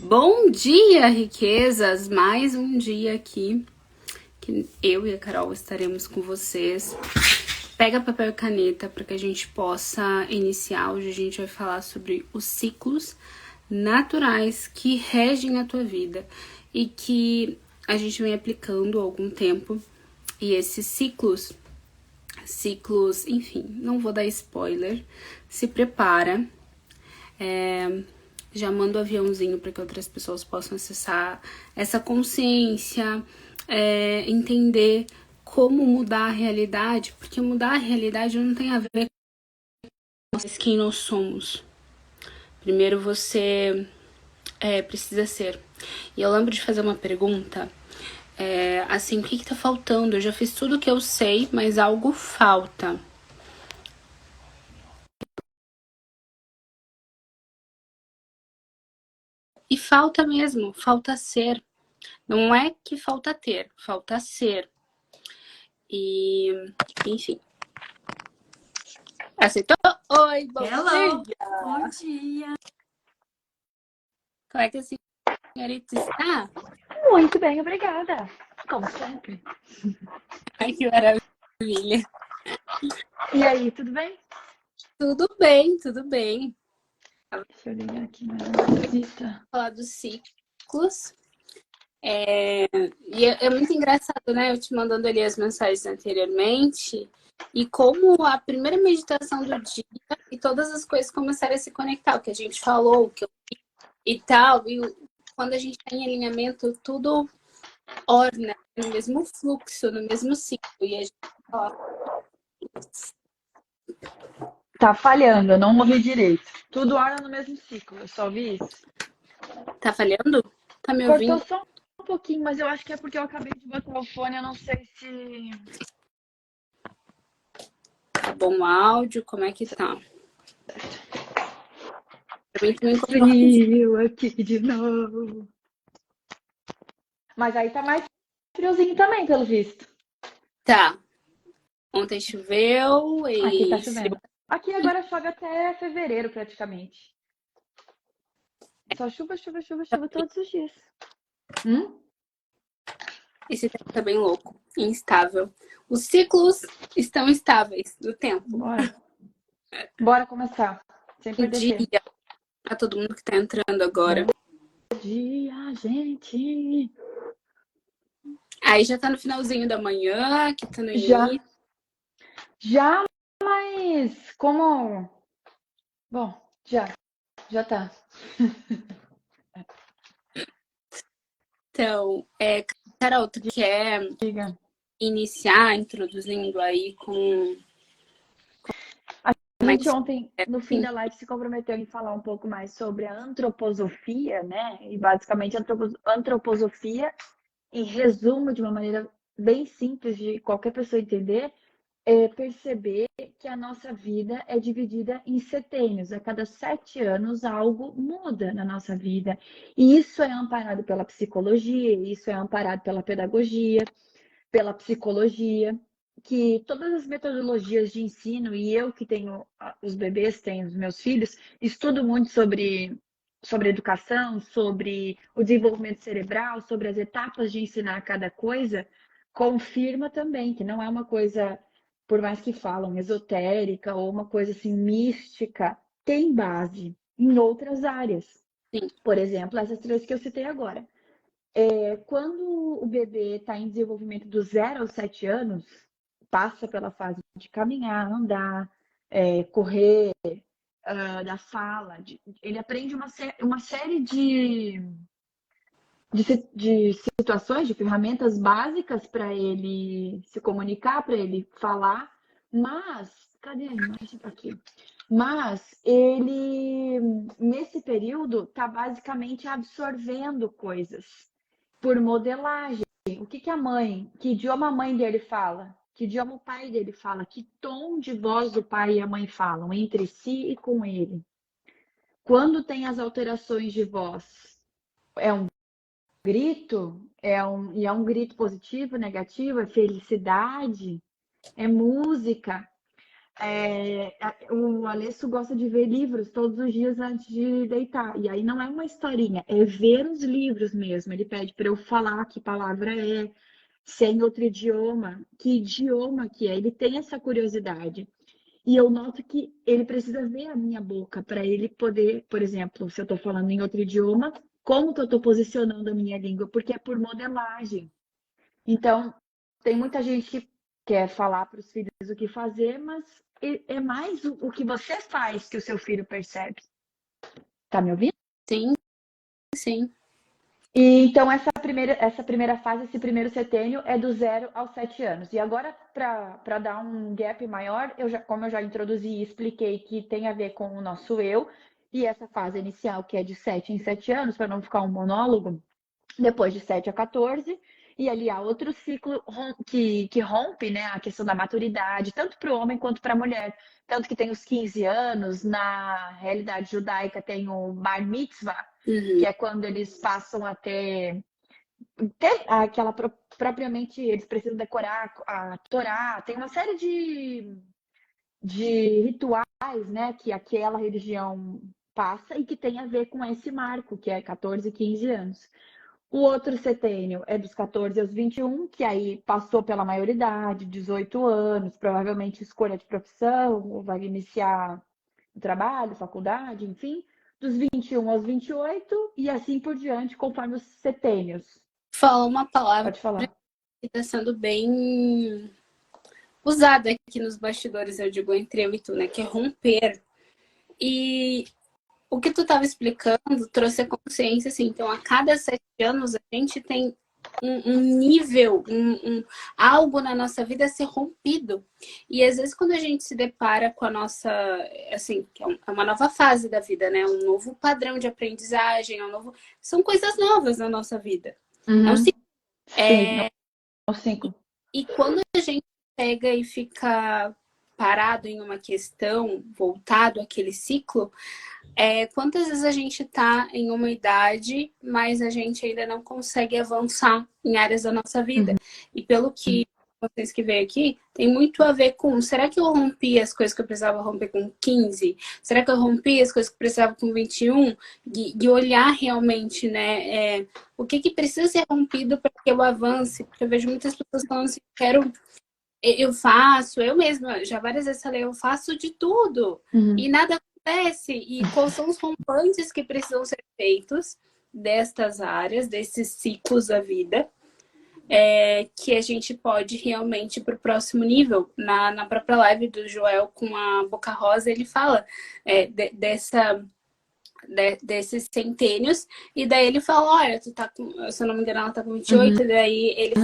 Bom dia, riquezas! Mais um dia aqui que eu e a Carol estaremos com vocês. Pega papel e caneta para que a gente possa iniciar. Hoje a gente vai falar sobre os ciclos naturais que regem a tua vida e que a gente vem aplicando há algum tempo. E esses ciclos, enfim, não vou dar spoiler. Se prepara. Já manda o aviãozinho para que outras pessoas possam acessar essa consciência, entender como mudar a realidade, porque mudar a realidade não tem a ver com quem nós somos. Primeiro você precisa ser. E eu lembro de fazer uma pergunta, assim, o que tá faltando? Eu já fiz tudo que eu sei, mas algo falta. E falta mesmo, falta ser. Não é que falta ter, falta ser. E, enfim. Aceitou? Oi, bom Hello, dia! bom dia. Como é que a senhorita está? Muito bem, obrigada. Como sempre. Ai, que maravilha! E aí, tudo bem? Tudo bem, tudo bem. Deixa eu ligar aqui na visita. Falar dos ciclos. E é muito engraçado, né? Eu te mandando ali as mensagens anteriormente. E como a primeira meditação do dia e todas as coisas começaram a se conectar. O que a gente falou, o que eu e tal. E quando a gente está em alinhamento, tudo orna no mesmo fluxo, no mesmo ciclo. E a gente fala, Tá falhando, eu não ouvi direito. Tudo hora no mesmo ciclo, eu só ouvi isso. tá falhando? Tá me Cortou ouvindo? só um pouquinho, mas eu acho que é porque eu acabei de botar o fone, eu não sei se... Tá bom o áudio? Como é que tá? Pra mim também cortou rapidinho. Frio aqui de novo. Mas aí tá mais friozinho também, pelo visto. Tá. Ontem choveu Aqui tá e chovendo. Aqui agora chove até fevereiro, praticamente. Só chuva, chuva, chuva, chuva todos os dias. esse tempo tá bem louco, instável. Os ciclos estão estáveis do tempo. Bora. Bora começar. Sem Bom perder tempo. dia pra todo mundo que tá entrando agora. Bom dia, gente. Aí já tá no finalzinho da manhã, que tá no Já, início. já, mas como... Bom, já tá. Então, Carol, tu quer Diga. iniciar introduzindo aí com A como é gente que ontem, no fim sim, da live, se comprometeu em falar um pouco mais sobre a antroposofia, né? E basicamente a antroposofia, em resumo, de uma maneira bem simples de qualquer pessoa entender, é perceber que a nossa vida é dividida em setênios. A cada 7 anos, algo muda na nossa vida. E isso é amparado pela psicologia, isso é amparado pela pedagogia, pela psicologia, que todas as metodologias de ensino, e eu que tenho os bebês, tenho os meus filhos, estudo muito sobre educação, sobre o desenvolvimento cerebral, sobre as etapas de ensinar cada coisa, confirma também que não é uma coisa, por mais que falam, esotérica ou uma coisa assim mística, tem base em outras áreas. sim. Por exemplo, essas três que eu citei agora. Quando o bebê está em desenvolvimento do 0 aos 7 anos, passa pela fase de caminhar, andar, correr, da fala, ele aprende uma série de situações, de ferramentas básicas para ele se comunicar, para ele falar, mas, cadê? Deixa eu aqui. Mas ele, nesse período, está basicamente absorvendo coisas por modelagem. O que a mãe, que idioma a mãe dele fala? Que idioma o pai dele fala? Que tom de voz o pai e a mãe falam entre si e com ele? Quando tem as alterações de voz, é um grito? E é um grito positivo, negativo? É felicidade? É música? O Alesso gosta de ver livros todos os dias antes de deitar. E aí não é uma historinha, é ver os livros mesmo. Ele pede para eu falar que palavra é, se é em outro idioma, que idioma que é. Ele tem essa curiosidade. E eu noto que ele precisa ver a minha boca para ele poder, por exemplo, se eu estou falando em outro idioma, como que eu estou posicionando a minha língua, porque é por modelagem. Então, tem muita gente que quer falar para os filhos o que fazer, mas é mais o que você faz que o seu filho percebe. Tá me ouvindo? Sim, sim. E, então, essa primeira fase, esse primeiro setênio é do 0 aos 7 anos. E agora, para dar um gap maior, como eu já introduzi e expliquei que tem a ver com o nosso eu, e essa fase inicial, que é de 7 em 7 anos, para não ficar um monólogo, depois de 7 a 14, e ali há outro ciclo que rompe, né, a questão da maturidade, tanto para o homem quanto para a mulher. Tanto que tem os 15 anos, na realidade judaica tem o Bar Mitzvah, Uhum. que é quando eles passam a ter aquela propriamente, eles precisam decorar a Torá, tem uma série de rituais, né, que aquela religião passa e que tem a ver com esse marco, que é 14, 15 anos. O outro setênio é dos 14 aos 21, que aí passou pela maioridade, 18 anos, provavelmente escolha de profissão, ou vai iniciar o trabalho, faculdade, enfim. Dos 21 aos 28 e assim por diante, conforme os setênios. Fala uma palavra Pode falar. que está sendo bem usada aqui nos bastidores, eu digo entre eu e tu, né? Que é romper. E o que tu estava explicando trouxe a consciência, assim, então a cada 7 anos a gente tem um nível, algo na nossa vida a ser rompido. E às vezes quando a gente se depara com a nossa, assim, que é uma nova fase da vida, né? Um novo padrão de aprendizagem, são coisas novas na nossa vida. É um Uhum. ciclo. Sim, no 5. E quando a gente pega e fica parado em uma questão, voltado àquele ciclo, quantas vezes a gente está em uma idade, mas a gente ainda não consegue avançar em áreas da nossa vida. Uhum. E pelo que vocês que veio aqui, tem muito a ver com, será que eu rompi as coisas que eu precisava romper com 15? Será que eu rompi as coisas que eu precisava com 21? De olhar realmente, né, o que precisa ser rompido para que eu avance? Porque eu vejo muitas pessoas falando assim, eu faço, eu mesma, já várias vezes falei, eu faço de tudo Uhum. e nada acontece. E quais são os rompantes que precisam ser feitos destas áreas, desses ciclos da vida, que a gente pode realmente ir para o próximo nível. Na própria live do Joel com a Boca Rosa, ele fala desses centênios, e daí ele fala, olha, tu tá com, se eu não me engano, ela tá com 28, Uhum. e daí ele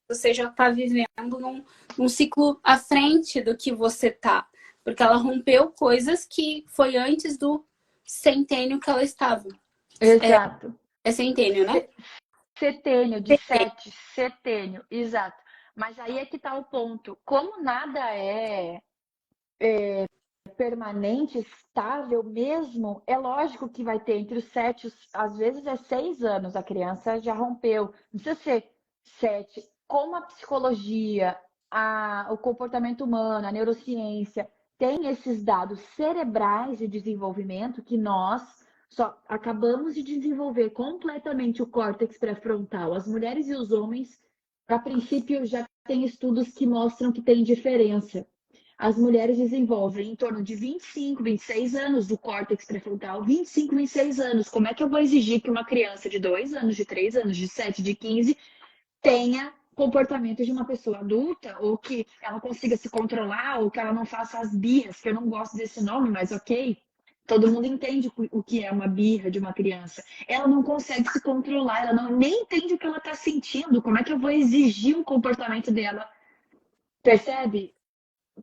você já está vivendo num ciclo à frente do que você tá. Porque ela rompeu coisas que foi antes do centênio que ela estava. Exato. É centênio, né? Setênio, de 7, setênio, exato. Mas aí é que está o ponto. Como nada é permanente, estável mesmo, é lógico que vai ter entre os 7, às vezes é 6 anos, a criança já rompeu. Não precisa ser 7. Como a psicologia, o comportamento humano, a neurociência tem esses dados cerebrais de desenvolvimento que nós só acabamos de desenvolver completamente o córtex pré-frontal. As mulheres e os homens, a princípio, já tem estudos que mostram que tem diferença. As mulheres desenvolvem em torno de 25, 26 anos do córtex pré-frontal. 25, 26 anos. Como é que eu vou exigir que uma criança de 2 anos, de 3 anos, de 7, de 15 tenha comportamento de uma pessoa adulta, ou que ela consiga se controlar, ou que ela não faça as birras, que eu não gosto desse nome, mas ok. Todo mundo entende o que é uma birra de uma criança. Ela não consegue se controlar, ela não, nem entende o que ela está sentindo. Como é que eu vou exigir um comportamento dela? Percebe?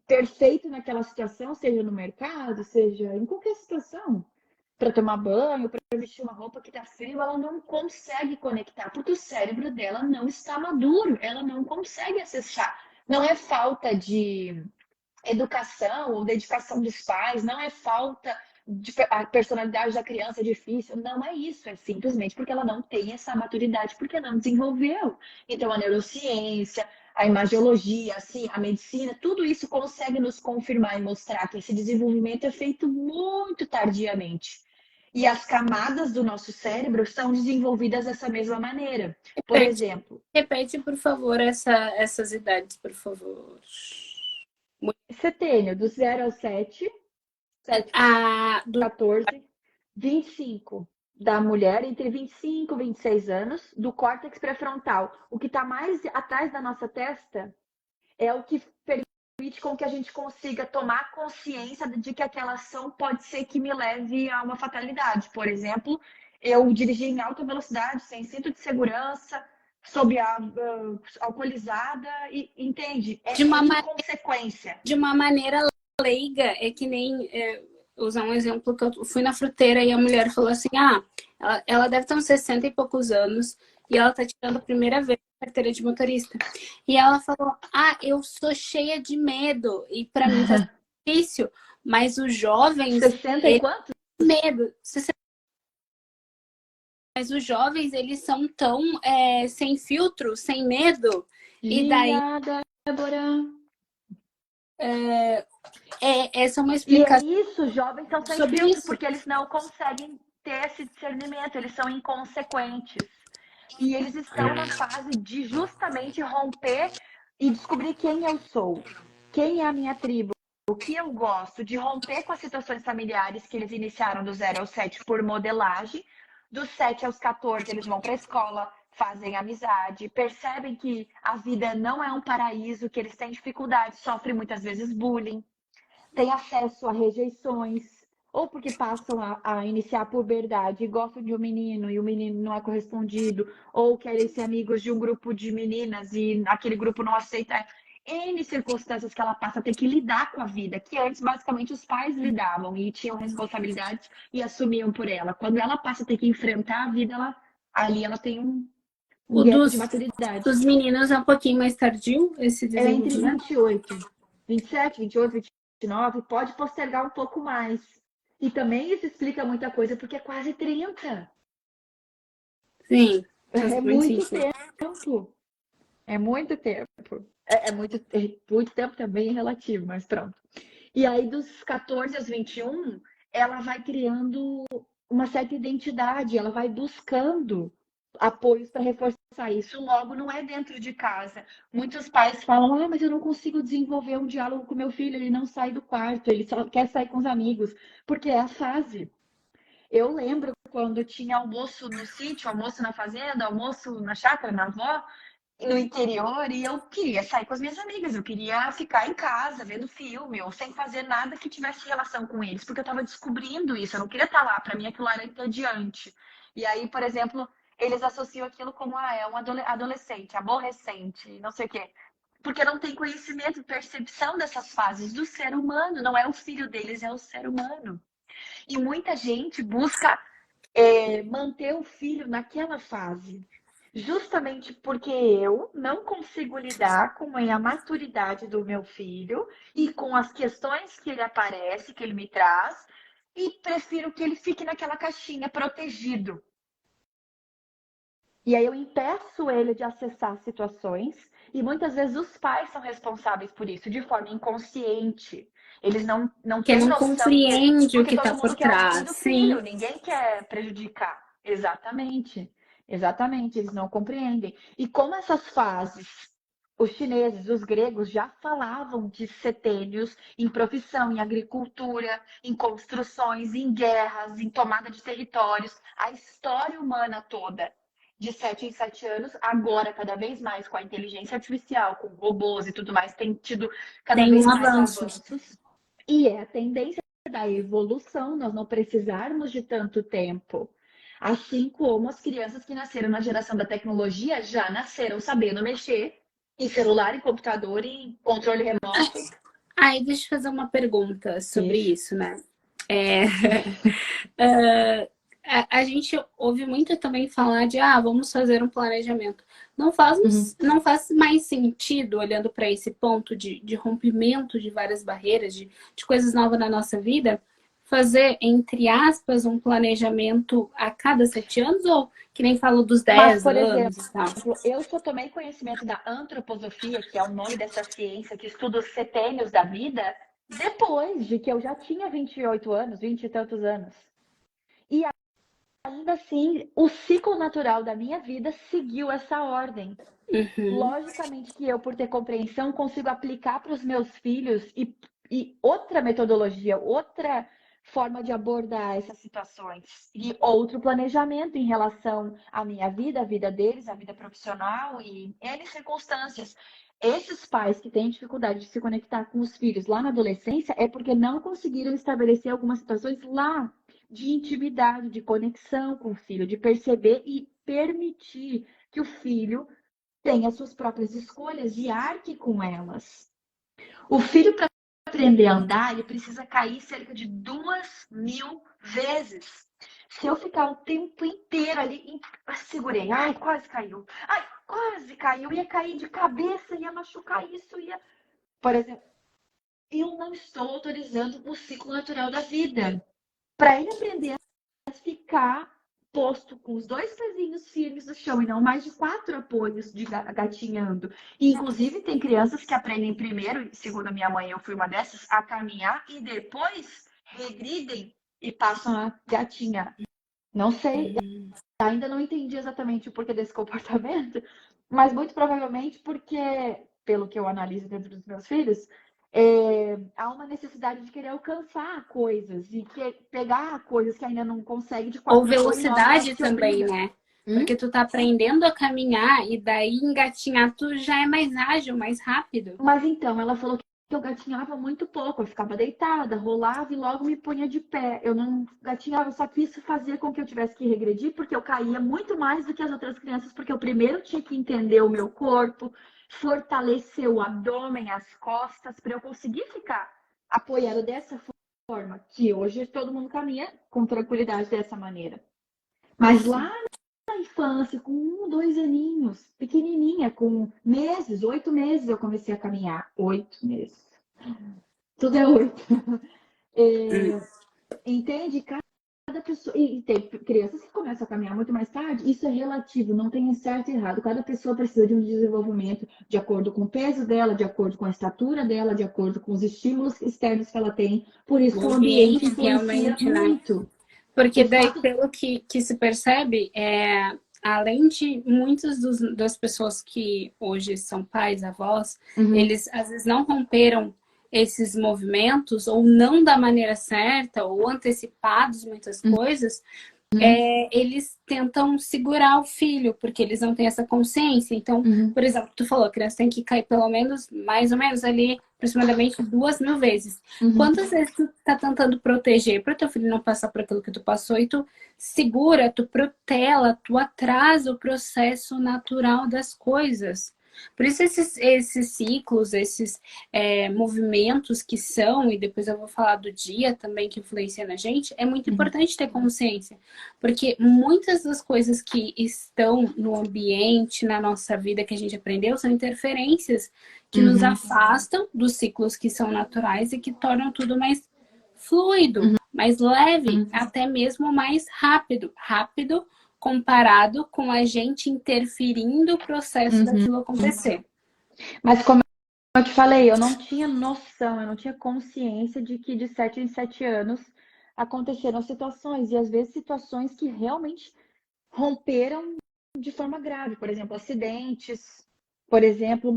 Perfeito naquela situação, seja no mercado, seja em qualquer situação, para tomar banho, para vestir uma roupa que está frio, ela não consegue conectar, porque o cérebro dela não está maduro, ela não consegue acessar. Não é falta de educação ou dedicação dos pais, não é falta a personalidade da criança é difícil. Não é isso, é simplesmente porque ela não tem essa maturidade, porque não desenvolveu. Então, a neurociência, a imagiologia, assim, a medicina, tudo isso consegue nos confirmar e mostrar que esse desenvolvimento é feito muito tardiamente. E as camadas do nosso cérebro são desenvolvidas dessa mesma maneira. Por Repete, exemplo, repete, por favor, essas idades, por favor. setênio, do 0 ao 7, 7, Ah, 14, 25 da mulher, entre 25 e 26 anos, do córtex pré-frontal. O que está mais atrás da nossa testa é o que permite com que a gente consiga tomar consciência de que aquela ação pode ser que me leve a uma fatalidade. Por exemplo, eu dirigi em alta velocidade, sem cinto de segurança, sob a alcoolizada, e entende? de É uma, inconsequência. de uma maneira leiga, é que nem... usar um exemplo que eu fui na fruteira e a mulher falou assim, ela deve ter uns 60 e poucos anos e ela tá tirando a primeira vez a carteira de motorista. E ela falou, eu sou cheia de medo e pra mim tá difícil, mas os jovens, 60 e quanto? medo. Mas os jovens, eles são tão sem filtro, sem medo. E daí, Débora. essa é uma E é explicação isso, jovens são sem sobre filtro, isso. porque eles não conseguem ter esse discernimento, eles são inconsequentes. E eles estão na fase de justamente romper e descobrir quem eu sou, quem é a minha tribo, o que eu gosto, de romper com as situações familiares que eles iniciaram do 0 ao 7 por modelagem. Dos 7 aos 14, eles vão para a escola, fazem amizade, percebem que a vida não é um paraíso, que eles têm dificuldades, sofrem muitas vezes bullying, têm acesso a rejeições, ou porque passam a iniciar a puberdade e gostam de um menino e o menino não é correspondido, ou querem ser amigos de um grupo de meninas e aquele grupo não aceita. N circunstâncias que ela passa a ter que lidar com a vida, que antes basicamente os pais lidavam e tinham responsabilidades e assumiam por ela. Quando ela passa a ter que enfrentar a vida, ali ela tem um O gap de maturidade. dos meninos é um pouquinho mais tardio, esse É entre desenvolvimento? 28, 27, 28, 29, pode postergar um pouco mais. E também isso explica muita coisa, porque é quase 30. Sim, faz É muito muito sentido. tempo. É muito tempo. Muito tempo também é relativo, mas pronto. E aí, dos 14 aos 21, ela vai criando uma certa identidade, ela vai buscando apoios para reforçar isso. Logo, não é dentro de casa. Muitos pais falam: mas eu não consigo desenvolver um diálogo com meu filho, ele não sai do quarto, ele só quer sair com os amigos, porque é a fase. Eu lembro quando tinha almoço no sítio, almoço na fazenda, almoço na chácara, na avó, no interior, e eu queria sair com as minhas amigas, eu queria ficar em casa vendo filme ou sem fazer nada que tivesse relação com eles, porque eu estava descobrindo isso, eu não queria estar lá, para mim aquilo era entediante. E aí, por exemplo, eles associam aquilo como é um adolescente, aborrecente, não sei o quê. Porque não tem conhecimento, percepção dessas fases do ser humano, não é o filho deles, é o ser humano. E muita gente busca manter o filho naquela fase. Justamente porque eu não consigo lidar com a maturidade do meu filho e com as questões que ele aparece, que ele me traz, e prefiro que ele fique naquela caixinha protegido. E aí eu impeço ele de acessar situações, e muitas vezes os pais são responsáveis por isso, de forma inconsciente. Eles não Que têm não noção que compreende o porque que está todo por mundo quer o bem trás. do Sim. filho, ninguém quer prejudicar. Exatamente. Exatamente, eles não compreendem. E como essas fases, os chineses, os gregos já falavam de setênios em profissão, em agricultura, em construções, em guerras, em tomada de territórios, a história humana toda de 7 em 7 anos, agora cada vez mais com a inteligência artificial, com robôs e tudo mais, tem tido cada Tem vez um mais avanço. avanços. E é a tendência da evolução, nós não precisarmos de tanto tempo. Assim como as crianças que nasceram na geração da tecnologia já nasceram sabendo mexer em celular, em computador, em controle remoto. Aí, deixa eu fazer uma pergunta sobre Deixa. isso, né? A gente ouve muito também falar de, vamos fazer um planejamento. Uhum. Não faz mais sentido, olhando para esse ponto de rompimento de várias barreiras, de coisas novas na nossa vida, fazer, entre aspas, um planejamento a cada 7 anos? Ou que nem falou dos Mas, 10 por exemplo, anos e tal? eu só tomei conhecimento da antroposofia, que é o nome dessa ciência que estuda os setênios da vida, depois de que eu já tinha 28 anos, 20 e tantos anos. E ainda assim, o ciclo natural da minha vida seguiu essa ordem. Uhum. Logicamente que eu, por ter compreensão, consigo aplicar para os meus filhos e outra metodologia, outra forma de abordar essas situações e outro planejamento em relação à minha vida, à vida deles, à vida profissional e N circunstâncias. Esses pais que têm dificuldade de se conectar com os filhos lá na adolescência é porque não conseguiram estabelecer algumas situações lá de intimidade, de conexão com o filho, de perceber e permitir que o filho tem as suas próprias escolhas e arque com elas. O filho, para aprender a andar, ele precisa cair cerca de 2.000 vezes. Se eu ficar o tempo inteiro ali, segurei, ai, quase caiu, ai, quase caiu, ia cair de cabeça, ia machucar isso, ia. Por exemplo, eu não estou autorizando o ciclo natural da vida. Para ele aprender a ficar posto com os 2 pezinhos firmes no chão e não mais de 4 apoios de gatinhando. E, inclusive, tem crianças que aprendem primeiro, segundo a minha mãe, eu fui uma dessas, a caminhar e depois regridem e passam a gatinhar. Não sei, ainda não entendi exatamente o porquê desse comportamento, mas muito provavelmente porque, pelo que eu analiso dentro dos meus filhos, há uma necessidade de querer alcançar coisas e pegar coisas que ainda não consegue de Ou quatro apoio, não, ela velocidade te também, obriga. né? Porque tu tá aprendendo a caminhar e daí engatinhar tu já é mais ágil, mais rápido. Mas então, ela falou que eu gatinhava muito pouco, eu ficava deitada, rolava e logo me punha de pé. Eu não gatinhava, só que isso fazia com que eu tivesse que regredir, porque eu caía muito mais do que as outras crianças, porque eu primeiro tinha que entender o meu corpo, fortalecer o abdômen, as costas, para eu conseguir ficar apoiada dessa forma, que hoje todo mundo caminha com tranquilidade dessa maneira. Mas lá na infância, com 1, 2 aninhos, pequenininha, com meses, 8 meses, eu comecei a caminhar. 8 meses. Tudo é 8. Hum. Entende? Cada pessoa. E tem crianças que começam a caminhar muito mais tarde. Isso é relativo, não tem certo e errado. Cada pessoa precisa de um desenvolvimento de acordo com o peso dela, de acordo com a estatura dela, de acordo com os estímulos externos que ela tem. Por isso que O o ambiente ambiente influencia realmente, né? muito. Porque O daí, fato. pelo que se percebe, além de muitas das pessoas que hoje são pais, avós, Uhum, eles às vezes não romperam esses movimentos, ou não da maneira certa, ou antecipados muitas coisas, uhum, eles tentam segurar o filho, porque eles não têm essa consciência. Então, uhum, por exemplo, tu falou, a criança tem que cair pelo menos, mais ou menos ali, aproximadamente 2.000 vezes. uhum, Quantas vezes tu tá tentando proteger para o teu filho não passar por aquilo que tu passou e tu segura, tu protela, tu atrasa o processo natural das coisas. Por isso esses ciclos, esses movimentos que são, e depois eu vou falar do dia também que influencia na gente, é muito uhum, importante ter consciência. Porque muitas das coisas que estão no ambiente, na nossa vida, que a gente aprendeu, são interferências que nos uhum, afastam dos ciclos que são naturais e que tornam tudo mais fluido, uhum, mais leve, uhum, até mesmo mais rápido. Rápido comparado com a gente interferindo o processo uhum. daquilo acontecer. Mas como eu te falei, eu não tinha noção, eu não tinha consciência de que de 7 em 7 anos aconteceram situações, e às vezes situações que realmente romperam de forma grave. Por exemplo, acidentes, por exemplo,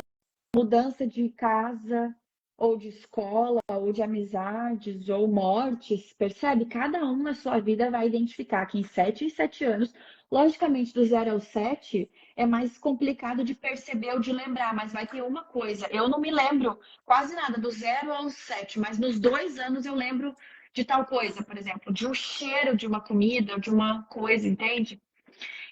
mudança de casa, ou de escola, ou de amizades, ou mortes, percebe? Cada um na sua vida vai identificar que em 7 em 7 anos, logicamente, do 0 ao 7, é mais complicado de perceber ou de lembrar, mas vai ter uma coisa, eu não me lembro quase nada do 0 ao 7, mas nos 2 anos eu lembro de tal coisa, por exemplo, de um cheiro de uma comida, de uma coisa, entende?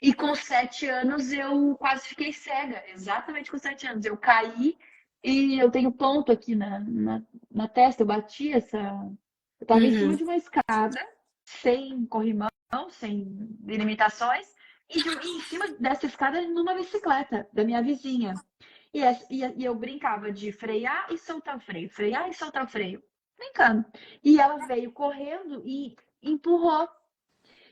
E com 7 anos eu quase fiquei cega, exatamente com 7 anos. Eu caí e eu tenho ponto aqui na testa, eu bati essa. Eu estava em cima Uhum. de uma escada, sem corrimão, sem limitações, e em cima dessa escada numa bicicleta da minha vizinha. E eu brincava de frear e soltar o freio, frear e soltar o freio. brincando. E ela veio correndo e empurrou.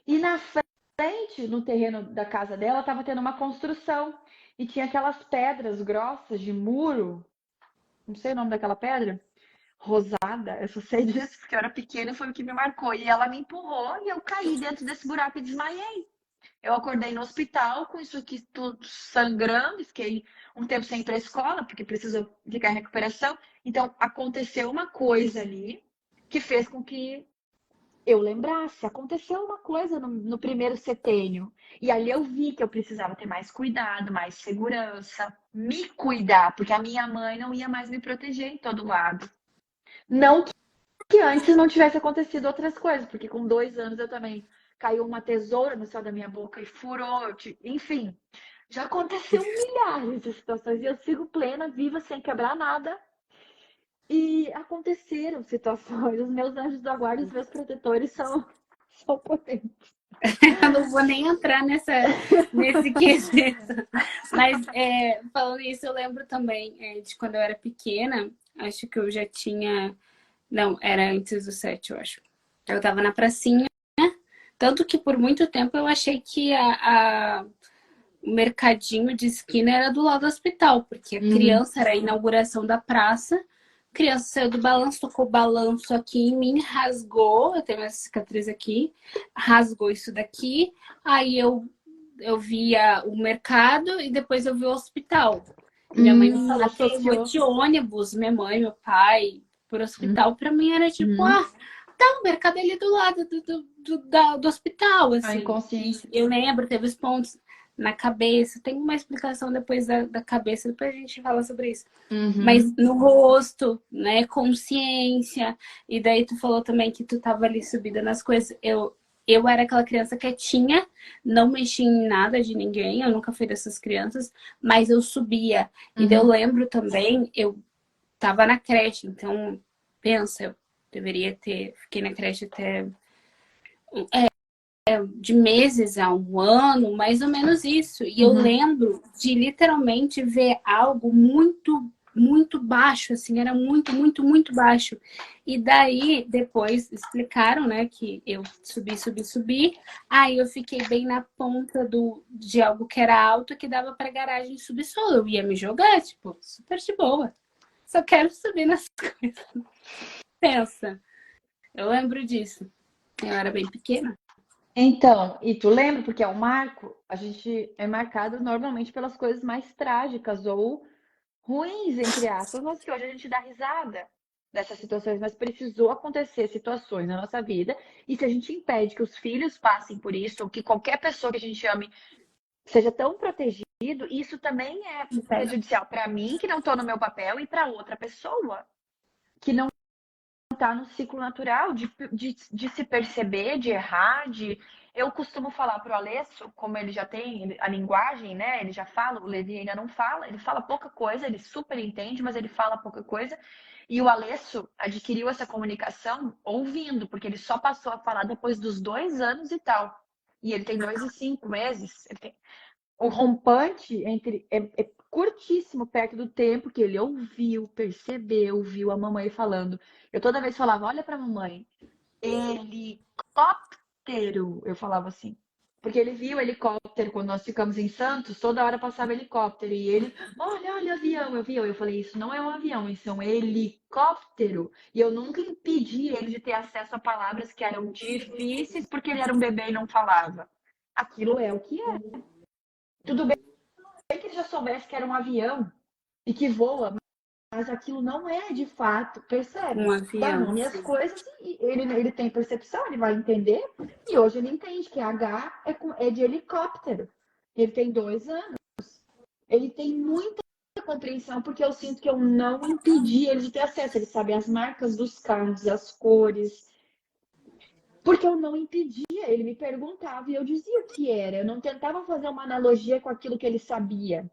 E na frente, no terreno da casa dela, estava tendo uma construção. E tinha aquelas pedras grossas de muro, não sei o nome daquela pedra, rosada. Eu só sei disso porque eu era pequena e foi o que me marcou. E ela me empurrou e eu caí dentro desse buraco e desmaiei. Eu acordei no hospital com isso aqui tudo sangrando, fiquei um tempo sem ir para a escola, porque precisou ficar em recuperação. Então, aconteceu uma coisa ali que fez com que eu lembrasse. Aconteceu uma coisa no primeiro setênio. E ali eu vi que eu precisava ter mais cuidado, mais segurança, me cuidar, porque a minha mãe não ia mais me proteger em todo lado. Não que antes não tivesse acontecido outras coisas, porque com 2 anos eu também caiu uma tesoura no céu da minha boca e furou, enfim. Já aconteceu milhares de situações e eu sigo plena, viva, sem quebrar nada. E aconteceram situações. Os meus anjos da guarda, os meus protetores são potentes. Eu não vou nem entrar nesse quesito. Mas falando isso, eu lembro também de quando eu era pequena, acho que eu já tinha. Não, era antes dos 7, eu acho. Eu tava na pracinha, tanto que por muito tempo eu achei que o mercadinho de esquina era do lado do hospital, porque a criança era a inauguração da praça. A criança saiu do balanço, tocou balanço aqui em mim, rasgou, eu tenho essa cicatriz aqui, rasgou isso daqui, aí eu via o mercado e depois eu vi o hospital. Minha mãe me falou que eu vou de ônibus, minha mãe, meu pai, pro hospital. Pra mim era tipo, tá, o mercado é ali do lado do hospital, A assim. inconsciência. Eu lembro, teve os pontos na cabeça. Tem uma explicação depois da cabeça, depois a gente fala sobre isso. Mas no rosto, né, consciência. E daí tu falou também que tu tava ali subida nas coisas. Eu era aquela criança quietinha, não mexia em nada de ninguém, eu nunca fui dessas crianças, mas eu subia. E daí eu lembro também, eu tava na creche, então, pensa, eu deveria ter, fiquei na creche até de meses a um ano, mais ou menos isso. E eu lembro de literalmente ver algo muito, muito baixo, assim, era muito, muito, muito baixo. E daí, depois, explicaram, né, que eu subi. Aí eu fiquei bem na ponta de algo que era alto, que dava pra garagem subsolo. Eu ia me jogar, tipo, super de boa. Só quero subir nas coisas. Pensa. Eu lembro disso. Eu era bem pequena. Então, e tu lembra, porque é um marco, a gente é marcado normalmente pelas coisas mais trágicas ou ruins, entre aspas, mas que hoje a gente dá risada dessas situações, mas precisou acontecer situações na nossa vida, e se a gente impede que os filhos passem por isso, ou que qualquer pessoa que a gente ame seja tão protegido, isso também é prejudicial para mim, que não estou no meu papel, e para outra pessoa, que não está no ciclo natural de se perceber, de errar, de... Eu costumo falar para o Alesso, como ele já tem a linguagem, né? Ele já fala, o Levi ainda não fala, ele fala pouca coisa, ele super entende, mas ele fala pouca coisa. E o Alesso adquiriu essa comunicação ouvindo, porque ele só passou a falar depois dos 2 anos e tal. E ele tem 2 e 5 meses. O rompante é curtíssimo perto do tempo que ele ouviu, percebeu, viu a mamãe falando. Eu toda vez falava, olha pra mamãe, helicóptero, eu falava assim. Porque ele viu o helicóptero quando nós ficamos em Santos, toda hora passava helicóptero. E ele, olha, avião, eu falei, isso não é um avião, isso é um helicóptero. E eu nunca impedi ele de ter acesso a palavras que eram difíceis, porque ele era um bebê e não falava. Aquilo é o que é. Tudo bem que ele já soubesse que era um avião e que voa, mas aquilo não é de fato, percebe? Um Dá avião. nome às coisas e ele tem percepção, ele vai entender. E hoje ele entende que H é de helicóptero. Ele tem 2 anos. Ele tem muita compreensão, porque eu sinto que eu não impedi ele de ter acesso. Ele sabe as marcas dos carros, as cores. Porque eu não impedia, ele me perguntava e eu dizia o que era. Eu não tentava fazer uma analogia com aquilo que ele sabia.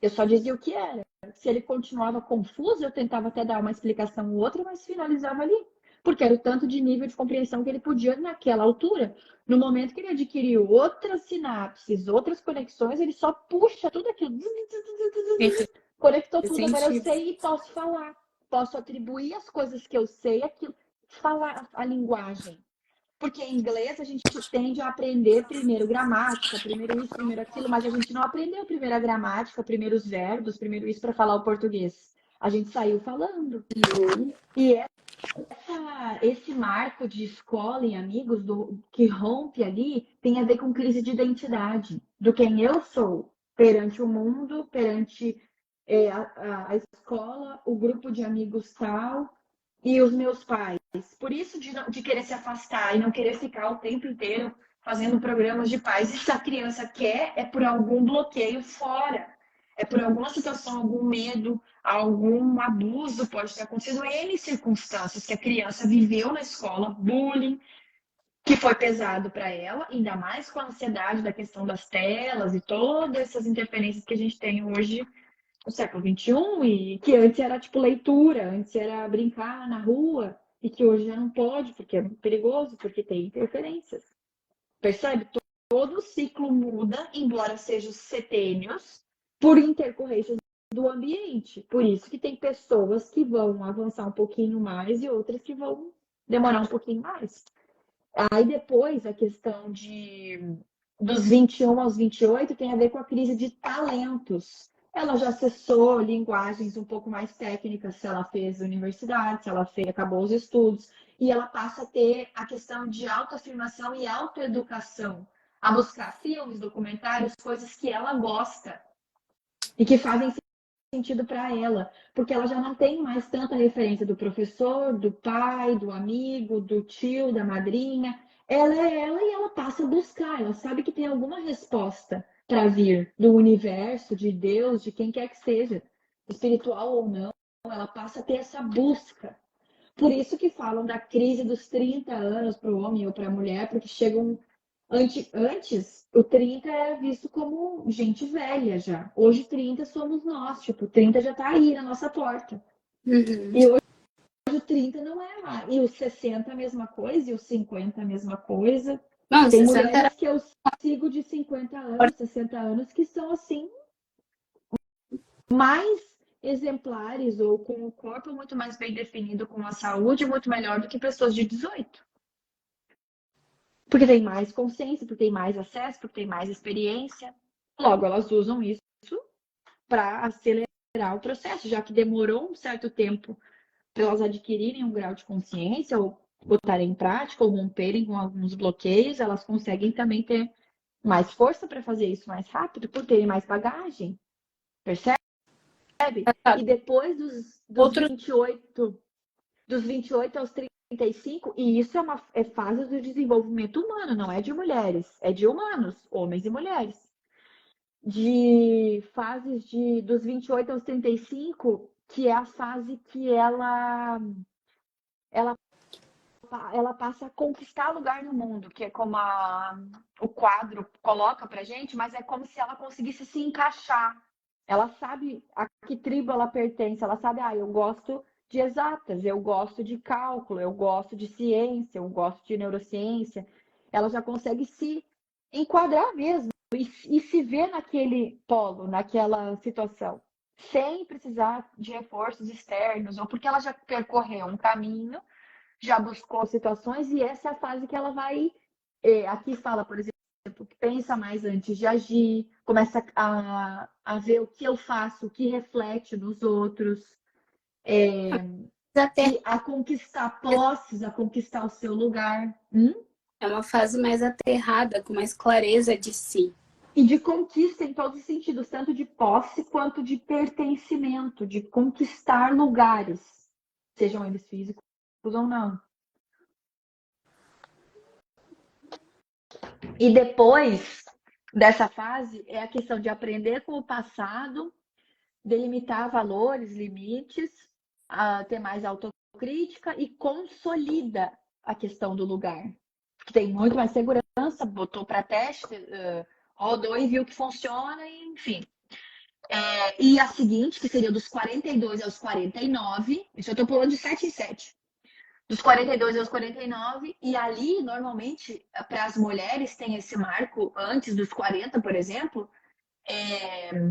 Eu só dizia o que era. Se ele continuava confuso, eu tentava até dar uma explicação ou outra, mas finalizava ali. Porque era o tanto de nível de compreensão que ele podia naquela altura. No momento que ele adquiriu outras sinapses, outras conexões, ele só puxa tudo aquilo. Conectou Faz tudo, agora eu sentido. sei e posso falar. posso atribuir as coisas que eu sei, aquilo, falar a linguagem. Porque em inglês a gente tende a aprender primeiro gramática, primeiro isso, primeiro aquilo, mas a gente não aprendeu primeiro a gramática, primeiro os verbos, primeiro isso para falar o português. A gente saiu falando. E esse marco de escola e amigos que rompe ali tem a ver com crise de identidade, do quem eu sou perante o mundo, perante a escola, o grupo de amigos tal e os meus pais. Por isso de querer se afastar e não querer ficar o tempo inteiro fazendo programas de paz. E se a criança quer, é por algum bloqueio fora. É por alguma situação, algum medo, algum abuso, pode ter acontecido N circunstâncias que a criança viveu na escola, bullying, que foi pesado para ela, ainda mais com a ansiedade da questão das telas e todas essas interferências que a gente tem hoje no século XXI, e que antes era tipo leitura, antes era brincar na rua, e que hoje já não pode, porque é muito perigoso, porque tem interferências. Percebe? Todo o ciclo muda, embora sejam setênios, por intercorrências do ambiente. Por isso que tem pessoas que vão avançar um pouquinho mais e outras que vão demorar um pouquinho mais. Aí depois a questão dos 21 aos 28 tem a ver com a crise de talentos. Ela já acessou linguagens um pouco mais técnicas, se ela fez universidade, se ela acabou os estudos, e ela passa a ter a questão de autoafirmação e autoeducação, a buscar filmes, documentários, coisas que ela gosta e que fazem sentido para ela, porque ela já não tem mais tanta referência do professor, do pai, do amigo, do tio, da madrinha. Ela é ela e ela passa a buscar, ela sabe que tem alguma resposta para vir do universo, de Deus, de quem quer que seja, espiritual ou não, ela passa a ter essa busca. Por isso que falam da crise dos 30 anos para o homem ou para a mulher, porque chegam Antes, o 30 era visto como gente velha já. Hoje, 30 somos nós. Tipo, 30 já tá aí na nossa porta. E hoje, o 30 não é mais. E os 60 a mesma coisa, e os 50 a mesma coisa. Não, Tem 60 era... mulheres que eu sigo de 50 anos, 60 anos, que são, assim, mais exemplares ou com o corpo muito mais bem definido, com a saúde muito melhor do que pessoas de 18. Porque tem mais consciência, porque tem mais acesso, porque tem mais experiência. Logo, elas usam isso para acelerar o processo, já que demorou um certo tempo para elas adquirirem um grau de consciência ou botarem em prática ou romperem com alguns bloqueios, elas conseguem também ter mais força para fazer isso mais rápido, por terem mais bagagem. Percebe? E depois dos 28, dos 28 aos 35, e isso é fase do desenvolvimento humano, não é de mulheres, é de humanos, homens e mulheres. De fases dos 28 aos 35, que é a fase que ela passa a conquistar lugar no mundo, que é como o quadro coloca pra gente, mas é como se ela conseguisse se encaixar. Ela sabe a que tribo ela pertence, ela sabe, eu gosto de exatas, eu gosto de cálculo, eu gosto de ciência, eu gosto de neurociência. Ela já consegue se enquadrar mesmo e se ver naquele polo, naquela situação, sem precisar de reforços externos, ou porque ela já percorreu um caminho, já buscou situações, e essa é a fase que ela vai. Aqui fala, por exemplo, que pensa mais antes de agir, começa a ver o que eu faço, o que reflete nos outros, a conquistar posses, a conquistar o seu lugar. É uma fase mais aterrada, com mais clareza de si. E de conquista em todos os sentidos, tanto de posse quanto de pertencimento, de conquistar lugares, sejam eles físicos ou não. E depois dessa fase é a questão de aprender com o passado, delimitar valores, limites, ter mais autocrítica e consolida a questão do lugar. Que tem muito mais segurança, botou para teste, rodou e viu que funciona, enfim. E a seguinte, que seria dos 42 aos 49, isso eu estou pulando de 7 em 7. Dos 42 aos 49, e ali, normalmente, para as mulheres, tem esse marco antes dos 40, por exemplo,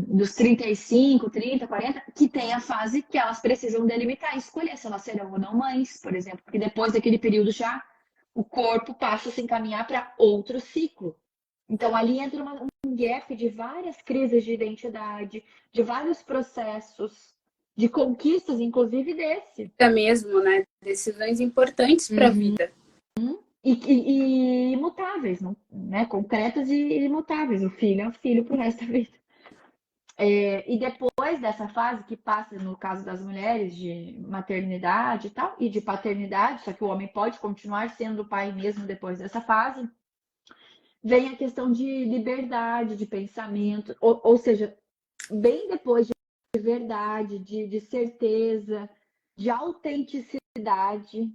dos 35, 30, 40, que tem a fase que elas precisam delimitar e escolher se elas serão ou não mães, por exemplo, porque depois daquele período já o corpo passa a se encaminhar para outro ciclo. Então ali entra um gap de várias crises de identidade, de vários processos, de conquistas, inclusive desse. É mesmo, né? Decisões importantes para a Uhum. vida. E imutáveis, né? Concretas e imutáveis. O filho é o filho pro resto da vida. E depois dessa fase que passa, no caso das mulheres, de maternidade e tal, e de paternidade, só que o homem pode continuar sendo pai mesmo depois dessa fase, vem a questão de liberdade de pensamento, ou seja, bem depois de verdade, de certeza, de autenticidade.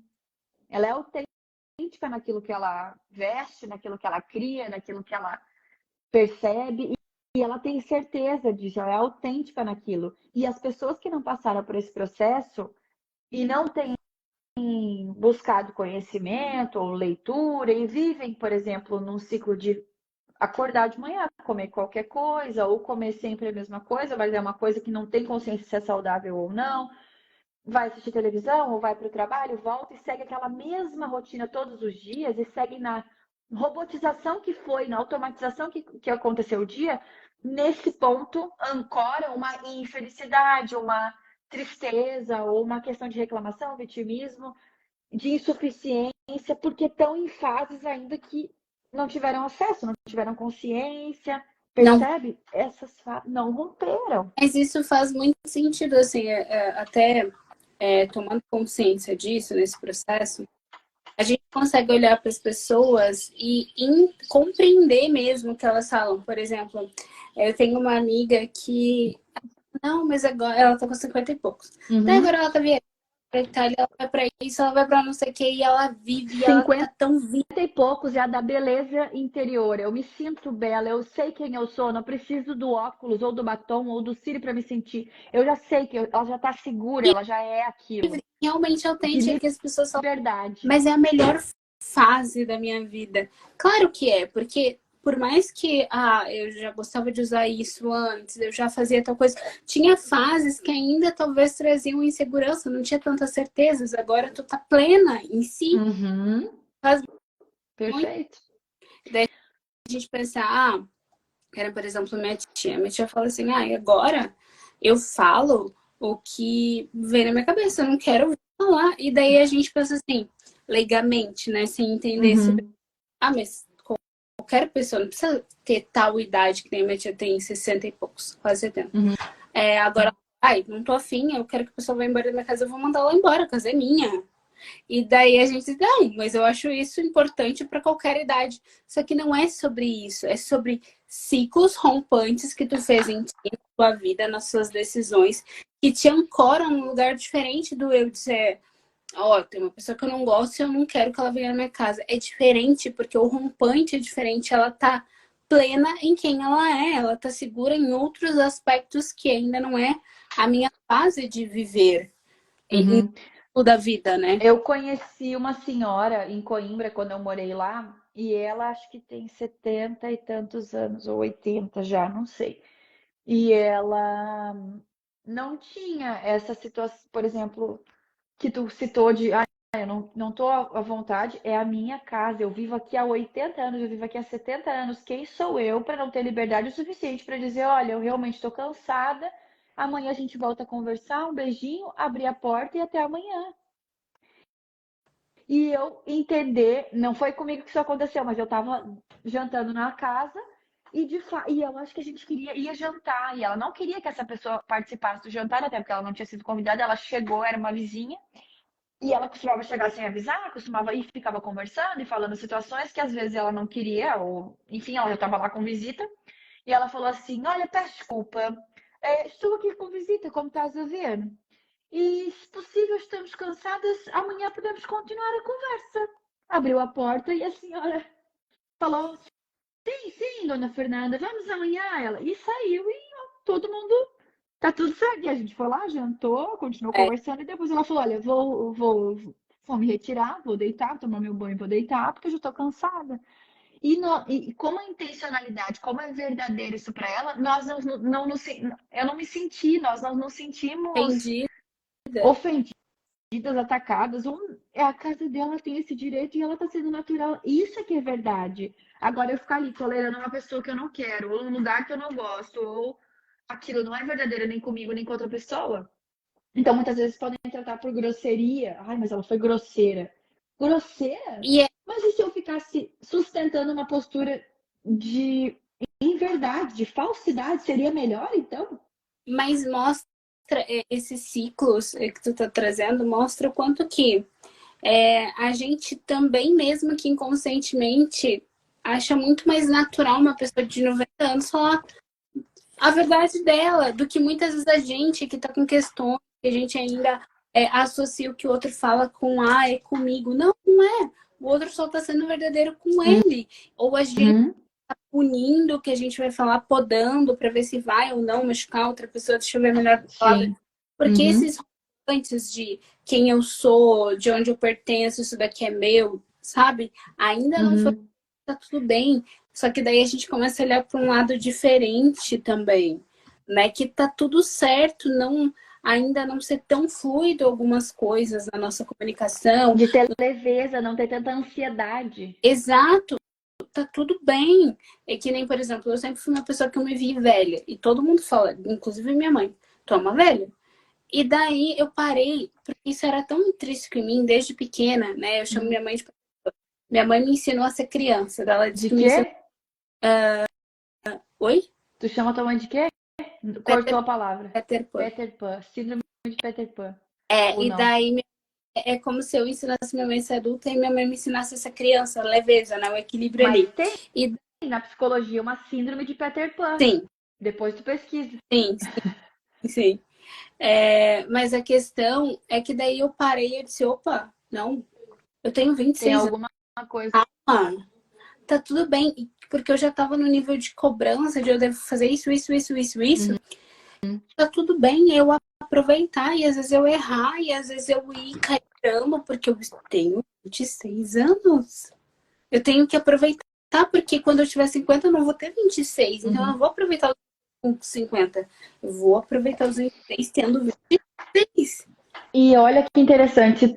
Ela é autêntica naquilo que ela veste, naquilo que ela cria, naquilo que ela percebe, e ela tem certeza disso, ela é autêntica naquilo. E as pessoas que não passaram por esse processo e não têm buscado conhecimento ou leitura e vivem, por exemplo, num ciclo de acordar de manhã, comer qualquer coisa, ou comer sempre a mesma coisa, mas é uma coisa que não tem consciência se é saudável ou não, vai assistir televisão ou vai para o trabalho, volta e segue aquela mesma rotina todos os dias e segue na robotização que foi, na automatização que aconteceu o dia, nesse ponto ancora uma infelicidade, uma tristeza ou uma questão de reclamação, vitimismo, de insuficiência, porque estão em fases ainda que não tiveram acesso, não tiveram consciência, Não, percebe? Essas não romperam. mas isso faz muito sentido, assim, até tomando consciência disso nesse processo, a gente consegue olhar para as pessoas e compreender mesmo o que elas falam. Por exemplo, eu tenho uma amiga que, não, mas agora ela tá com 50 e poucos. Daí Uhum. agora ela tá viajando pra Itália, ela vai pra isso, ela vai pra não sei o que, e ela vive, e ela 50 tá tão viva. e poucos é a da beleza interior. Eu me sinto bela, eu sei quem eu sou, não preciso do óculos ou do batom ou do cílio para me sentir. Eu já sei que ela já tá segura, ela já é aquilo. Realmente autêntica, De que as pessoas falam, liberdade. mas é a melhor fase da minha vida. Claro que é, porque por mais que eu já gostava de usar isso antes, eu já fazia tal coisa, tinha fases que ainda talvez traziam insegurança, não tinha tantas certezas. Agora tu tá plena em si, Uhum. faz muito. Perfeito. Daí a gente pensa, era, por exemplo, minha tia. Minha tia fala assim, e agora eu falo o que vem na minha cabeça, eu não quero ouvir falar. E daí a gente pensa assim, leigamente, né, sem entender se Uhum. mas qualquer pessoa não precisa ter tal idade, que nem minha tia tem 60 e poucos, quase 70. Uhum. Agora, não tô afim, eu quero que a pessoa vá embora da minha casa, eu vou mandar ela embora, a casa é minha. E daí a gente diz, não, mas eu acho isso importante para qualquer idade. Só que não é sobre isso, é sobre ciclos rompantes que tu fez em ti, na tua vida, nas suas decisões, que te ancoram num lugar diferente do eu dizer, tem uma pessoa que eu não gosto e eu não quero que ela venha na minha casa. É diferente, porque o rompante é diferente, ela tá plena em quem ela tá segura em outros aspectos que ainda não é a minha fase de viver em Uhum. da vida, né? Eu conheci uma senhora em Coimbra quando eu morei lá, e ela acho que tem 70 e tantos anos, ou 80 já, não sei. E ela não tinha essa situação, por exemplo, que tu citou de, eu não tô à vontade, é a minha casa, eu vivo aqui há 80 anos, eu vivo aqui há 70 anos, quem sou eu para não ter liberdade o suficiente para dizer, olha, eu realmente estou cansada, amanhã a gente volta a conversar, um beijinho, abrir a porta e até amanhã. E eu entender, não foi comigo que isso aconteceu, mas eu estava jantando na casa e eu acho que a gente ia jantar e ela não queria que essa pessoa participasse do jantar, até porque ela não tinha sido convidada, ela chegou, era uma vizinha, e ela costumava chegar sem avisar, costumava ir, ficava conversando e falando situações que às vezes ela não queria, ou enfim, ela já estava lá com visita, e ela falou assim: Olha, peço desculpa, estou aqui com visita, como estás a ver? E, se possível, estamos cansadas. Amanhã podemos continuar a conversa. Abriu a porta e a senhora falou: Sim, sim, dona Fernanda, vamos amanhã. Ela e saiu e todo mundo tá tudo certo. E a gente foi lá, jantou, continuou É, conversando e depois ela falou: Olha, vou me retirar, vou deitar, tomar meu banho, vou deitar porque eu já tô cansada. E como a intencionalidade, como é verdadeiro isso para ela, nós eu não me senti, nós não nos sentimos Entendi. ofendidas, atacadas. É a casa dela, tem esse direito e ela tá sendo natural. Isso é que é verdade. Agora eu ficar ali tolerando uma pessoa que eu não quero, ou um lugar que eu não gosto, ou aquilo não é verdadeiro nem comigo, nem com outra pessoa. Então muitas vezes podem tratar por grosseria. Ai, mas ela foi grosseira. Grosseira? E é, Mas e se eu ficasse sustentando uma postura de inverdade, de falsidade, seria melhor então? mas mostra esses ciclos que tu tá trazendo, mostra o quanto que a gente também, mesmo que inconscientemente, acha muito mais natural uma pessoa de 90 anos falar a verdade dela, do que muitas vezes a gente que tá com questões, que a gente ainda associa o que o outro fala com é comigo. Não, não é. O outro só tá sendo verdadeiro com ele. Ou a gente Uhum. punindo, que a gente vai falar podando para ver se vai ou não machucar outra pessoa. Deixa eu ver a melhor palavra. Sim. Porque Uhum. esses antes de quem eu sou, de onde eu pertenço, isso daqui é meu, sabe? Ainda não foi, Uhum. tá tudo bem. Só que daí a gente começa a olhar para um lado diferente também, né? Que tá tudo certo, não ainda não ser tão fluido algumas coisas na nossa comunicação. De ter leveza, não ter tanta ansiedade. Exato, tá tudo bem. É que nem, por exemplo, eu sempre fui uma pessoa que eu me vi velha. E todo mundo fala, inclusive minha mãe, tu é uma velha. E daí eu parei, porque isso era tão intrínseco em mim desde pequena, né? Eu chamo Uhum. minha mãe de... Minha mãe me ensinou a ser criança. Ela disse De que me ensinou... quê? Oi? Tu chama tua mãe de quê? Peter, Cortou a palavra. Peter Pan. Peter Pan. Síndrome de Peter Pan. Ou E não? daí é como se eu ensinasse minha mãe a ser adulta e minha mãe me ensinasse essa criança, a leveza, né? O equilíbrio Mas ali. tem E na psicologia uma síndrome de Peter Pan. sim, Depois tu pesquisa. sim, sim. Mas a questão é que daí eu parei e disse, opa, não, eu tenho Tem 26 alguma coisa. anos, tá tudo bem, porque eu já tava no nível de cobrança de eu devo fazer isso, isso, isso, isso, isso. Uhum. Tá tudo bem eu aproveitar e às vezes eu errar e às vezes eu ir caramba, porque eu tenho 26 anos. Eu tenho que aproveitar, porque quando eu tiver 50 eu não vou ter 26. Então eu Uhum. não vou aproveitar os 50. Eu vou aproveitar os 26 tendo 26. E olha que interessante,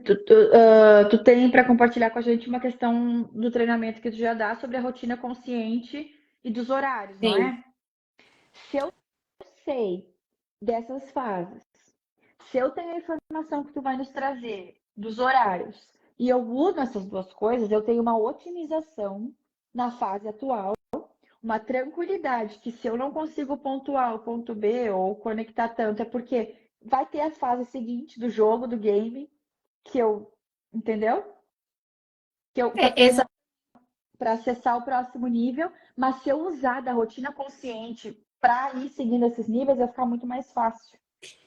tu tem para compartilhar com a gente uma questão do treinamento que tu já dá sobre a rotina consciente e dos horários, não Sim, é? Se eu sei dessas fases, se eu tenho a informação que tu vai nos trazer dos horários e eu uno essas duas coisas, eu tenho uma otimização na fase atual, uma tranquilidade que se eu não consigo pontuar o ponto B ou conectar tanto, é porque vai ter a fase seguinte do jogo, do game, que eu, entendeu? Que eu tô treinando exato. para acessar o próximo nível, mas se eu usar da rotina consciente para ir seguindo esses níveis, vai ficar muito mais fácil.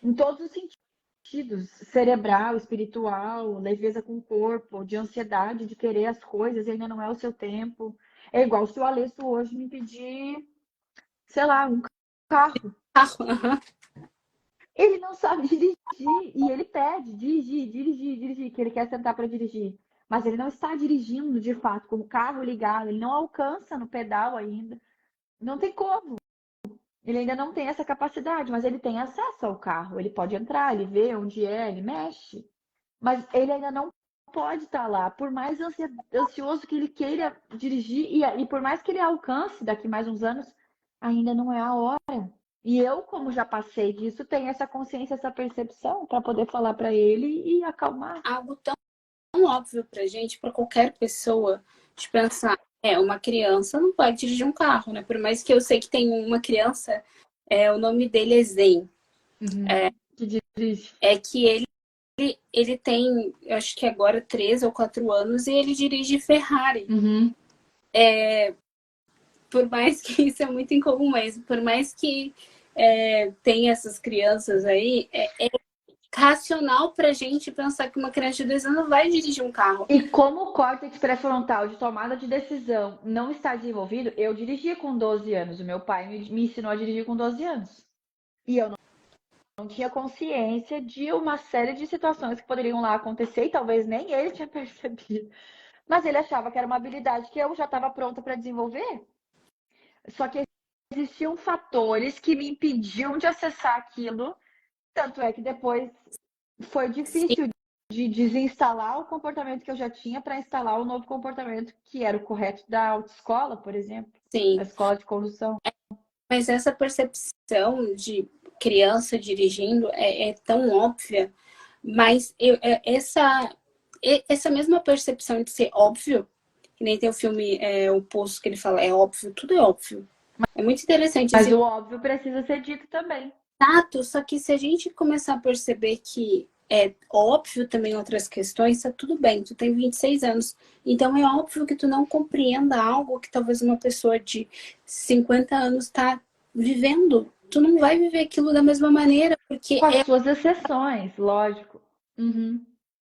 Em todos os sentidos, cerebral, espiritual, leveza com o corpo, de ansiedade, de querer as coisas e ainda não é o seu tempo. É igual se o Alesso hoje me pedir, sei lá, um carro. Ele não sabe dirigir e ele pede dirigir, dirigir, dirigir, que ele quer sentar para dirigir. Mas ele não está dirigindo de fato com o carro ligado, ele não alcança no pedal ainda. Não tem como. Ele ainda não tem essa capacidade, mas ele tem acesso ao carro. Ele pode entrar, ele vê onde é, ele mexe. Mas ele ainda não pode estar lá. Por mais ansioso que ele queira dirigir e por mais que ele alcance daqui mais uns anos, ainda não é a hora. E eu, como já passei disso, tenho essa consciência, essa percepção para poder falar para ele e acalmar. Algo tão óbvio pra gente, pra qualquer pessoa, de pensar, uma criança não pode dirigir um carro, né? Por mais que eu sei que tem uma criança, o nome dele é Zen. Uhum. Que dirige. É que ele tem, eu acho que agora 3 ou 4 anos e ele dirige Ferrari. Uhum. Por mais que isso é muito incomum, mas por mais que tenha essas crianças aí, é racional pra gente pensar que uma criança de 2 anos vai dirigir um carro. E como o córtex pré-frontal de tomada de decisão não está desenvolvido, eu dirigia com 12 anos. O meu pai me ensinou a dirigir com 12 anos. E eu não tinha consciência de uma série de situações que poderiam lá acontecer e talvez nem ele tinha percebido. Mas ele achava que era uma habilidade que eu já estava pronta para desenvolver. Só que existiam fatores que me impediam de acessar aquilo. Tanto é que depois foi Sim, difícil de desinstalar o comportamento que eu já tinha para instalar o novo comportamento que era o correto da autoescola, por exemplo, da sim. escola de condução. Mas essa percepção de criança dirigindo é tão óbvia, mas essa mesma percepção de ser óbvio, que nem tem o filme O Poço que ele fala, é óbvio, tudo é óbvio. É muito interessante Mas esse o óbvio precisa ser dito também. tato, só que se a gente começar a perceber que é óbvio também outras questões, tá tudo bem, tu tem 26 anos, então é óbvio que tu não compreenda algo que talvez uma pessoa de 50 anos está vivendo. Tu não vai viver aquilo da mesma maneira, porque Com as suas exceções, lógico. Uhum.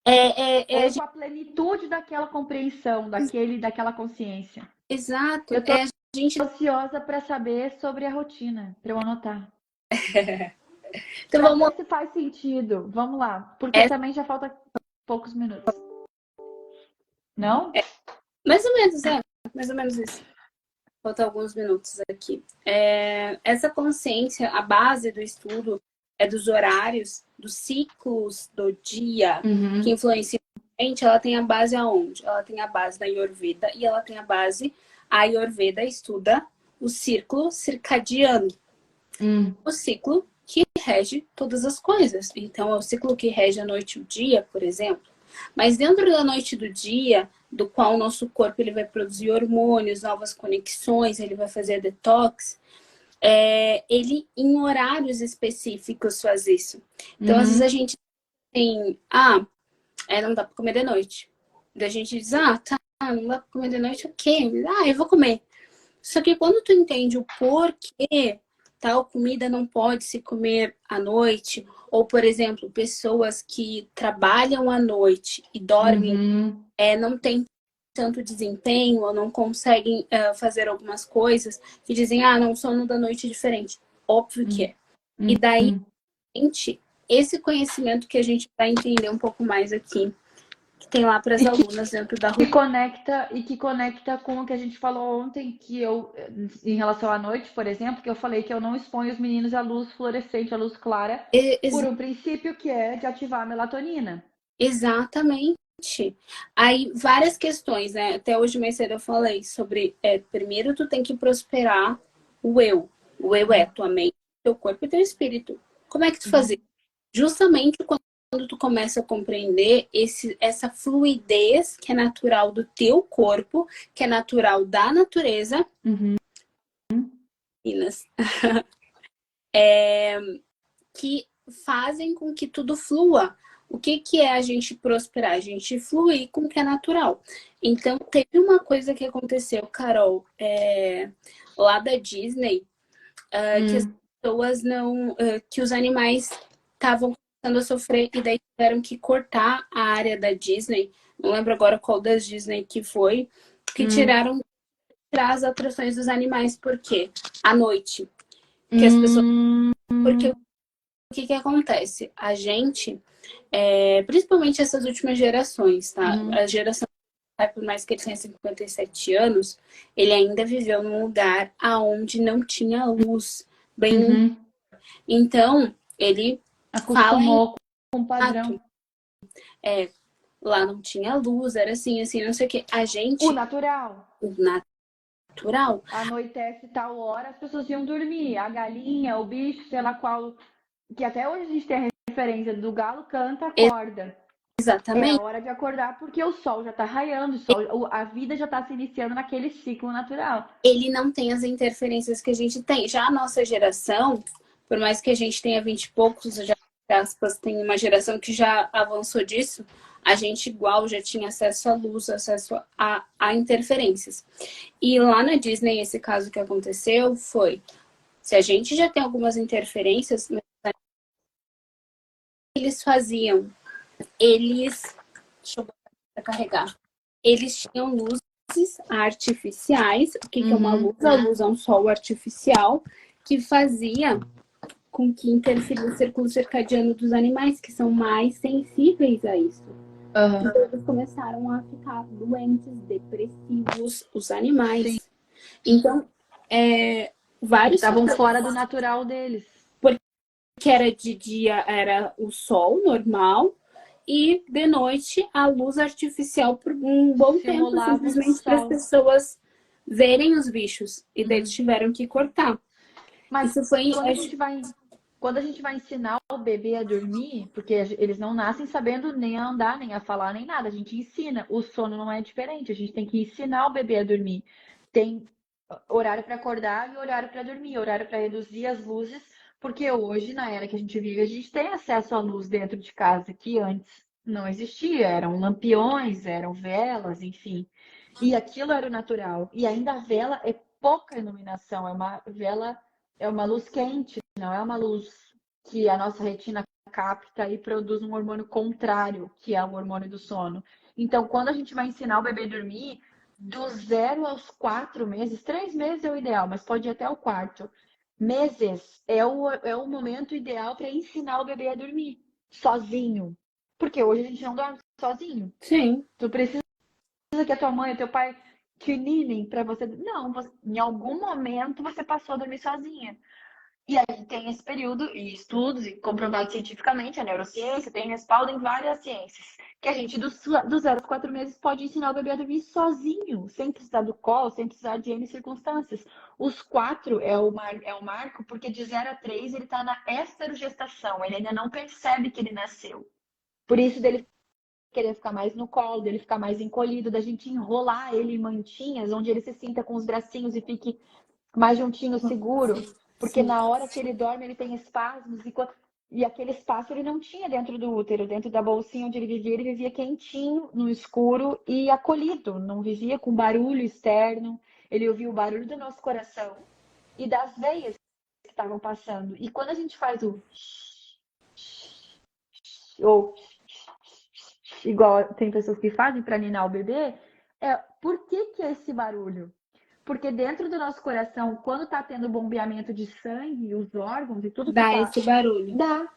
é Ou com a plenitude daquela compreensão, daquela consciência. exato, Eu tô a gente. ansiosa para saber sobre a rotina, para eu anotar. Então Para vamos. ver se faz sentido. Vamos lá, porque É, também já falta poucos minutos. Não? mais ou menos isso. Faltam alguns minutos aqui. Essa consciência, a base do estudo é dos horários, dos ciclos do dia que Uhum. influenciam a gente. Ela tem a base aonde? Ela tem a base da Ayurveda e ela tem a base. A Ayurveda estuda o círculo circadiano, Hum. o ciclo que rege todas as coisas. Então, é o ciclo que rege a noite e o dia, por exemplo. Mas dentro da noite e do dia, do qual o nosso corpo ele vai produzir hormônios, novas conexões, ele vai fazer detox, ele em horários específicos faz isso. Então, às vezes a Uhum. gente tem, não dá pra comer de noite. Daí a gente diz, tá, não dá pra comer de noite, ok. Eu vou comer. Só que quando tu entende o porquê tal comida não pode se comer à noite, ou, por exemplo, pessoas que trabalham à noite e dormem, Uhum. não têm tanto desempenho ou não conseguem fazer algumas coisas, que dizem, não, sono da noite é diferente. Óbvio que é. E daí, Uhum. gente, esse conhecimento que a gente vai entender um pouco mais aqui, que tem lá para as E alunas dentro da que conecta com o que a gente falou ontem, em relação à noite, por exemplo, que eu falei que eu não exponho os meninos à luz fluorescente, à luz clara, por um princípio que é de ativar a melatonina. Exatamente. Aí, várias questões, né? Até hoje mais cedo eu falei sobre, primeiro tu tem que prosperar o eu. O eu é tua mente, teu corpo e teu espírito. Como é que tu fazes? Uhum. Justamente quando tu começa a compreender essa fluidez que é natural do teu corpo, que é natural da natureza, Uhum. meninas, que fazem com que tudo flua. O que é a gente prosperar? A gente fluir com o que é natural. Então, teve uma coisa que aconteceu, Carol, lá da Disney, que as Hum. pessoas não. Que os animais estavam começando a sofrer e daí tiveram que cortar a área da Disney. Não lembro agora qual das Disney que foi, que Hum. tiraram as atrações dos animais. Por quê? À noite. Que as pessoas. Hum. Porque o que acontece? A gente, principalmente essas últimas gerações, tá? Uhum. A geração, por mais que ele tenha 57 anos, ele ainda viveu num lugar aonde não tinha luz. Bem, Uhum. então, ele fala em Acostumou com o ato. padrão. Lá não tinha luz, era assim, assim, não sei o que. A O gente, natural. o natural, Anoitece tal hora, as pessoas iam dormir. A galinha, o bicho, sei lá qual, que até hoje a gente tem a referência do galo canta, acorda. É a exatamente, hora de acordar porque o sol já está raiando, a vida já está se iniciando naquele ciclo natural. ele não tem as interferências que a gente tem. Já a nossa geração, por mais que a gente tenha 20 e poucos, já, aspas, tem uma geração que já avançou disso, a gente igual já tinha acesso à luz, acesso a interferências. E lá na Disney, esse caso que aconteceu foi, se a gente já tem algumas interferências, eles faziam, eles, deixa eu botar pra carregar, eles tinham luzes artificiais. O que é uma Uhum. luz? A luz é um sol artificial que fazia com que interferia o círculo circadiano dos animais, que são mais sensíveis a isso. Aham. Então eles começaram a ficar doentes, depressivos, os Sim. animais. Então, Porque vários estavam fatores. fora do natural deles. Porque era de dia, era o sol normal, e de noite a luz artificial por um bom tempo, Simulava o simplesmente para as sol. pessoas verem os bichos. E daí eles Uhum. tiveram que cortar. Mas Isso foi. quando a gente vai ensinar o bebê a dormir, porque eles não nascem sabendo nem a andar, nem a falar, nem nada. A gente ensina. O sono não é diferente. A gente tem que ensinar o bebê a dormir. Tem horário para acordar e horário para dormir, horário para reduzir as luzes, porque hoje, na era que a gente vive, a gente tem acesso à luz dentro de casa, que antes não existia. Eram lampiões, eram velas, enfim. E aquilo era o natural. E ainda a vela é pouca iluminação, é uma vela, é uma luz quente, não é uma luz que a nossa retina capta e produz um hormônio contrário, que é o hormônio do sono. Então, quando a gente vai ensinar o bebê a dormir, dos 0 aos 4 meses, 3 meses é o ideal, mas pode ir até o quarto. Meses é o momento ideal para ensinar o bebê a dormir sozinho. Porque hoje a gente não dorme sozinho. Sim. Tu precisa que a tua mãe e teu pai te ninem para você. Não, em algum momento você passou a dormir sozinha. E aí tem esse período, e estudos, e comprovado cientificamente, a neurociência tem respaldo em várias ciências, que a gente, do 0 aos 4 meses, pode ensinar o bebê a dormir sozinho, sem precisar do colo, sem precisar de N circunstâncias. Os 4 é o marco, porque de 0 a 3 ele está na esterogestação, ele ainda não percebe que ele nasceu. Por isso dele querer ficar mais no colo, dele ficar mais encolhido, da gente enrolar ele em mantinhas, onde ele se sinta com os bracinhos e fique mais juntinho, seguro, porque Sim. na hora que ele dorme ele tem espasmos e aquele espaço ele não tinha dentro do útero, dentro da bolsinha onde ele vivia quentinho, no escuro e acolhido, não vivia com barulho externo, ele ouvia o barulho do nosso coração e das veias que estavam passando. E quando a gente faz o ou igual tem pessoas que fazem para ninar o bebê, por que é esse barulho? Porque dentro do nosso coração, quando está tendo bombeamento de sangue, os órgãos e tudo que Dá está. esse barulho. Dá.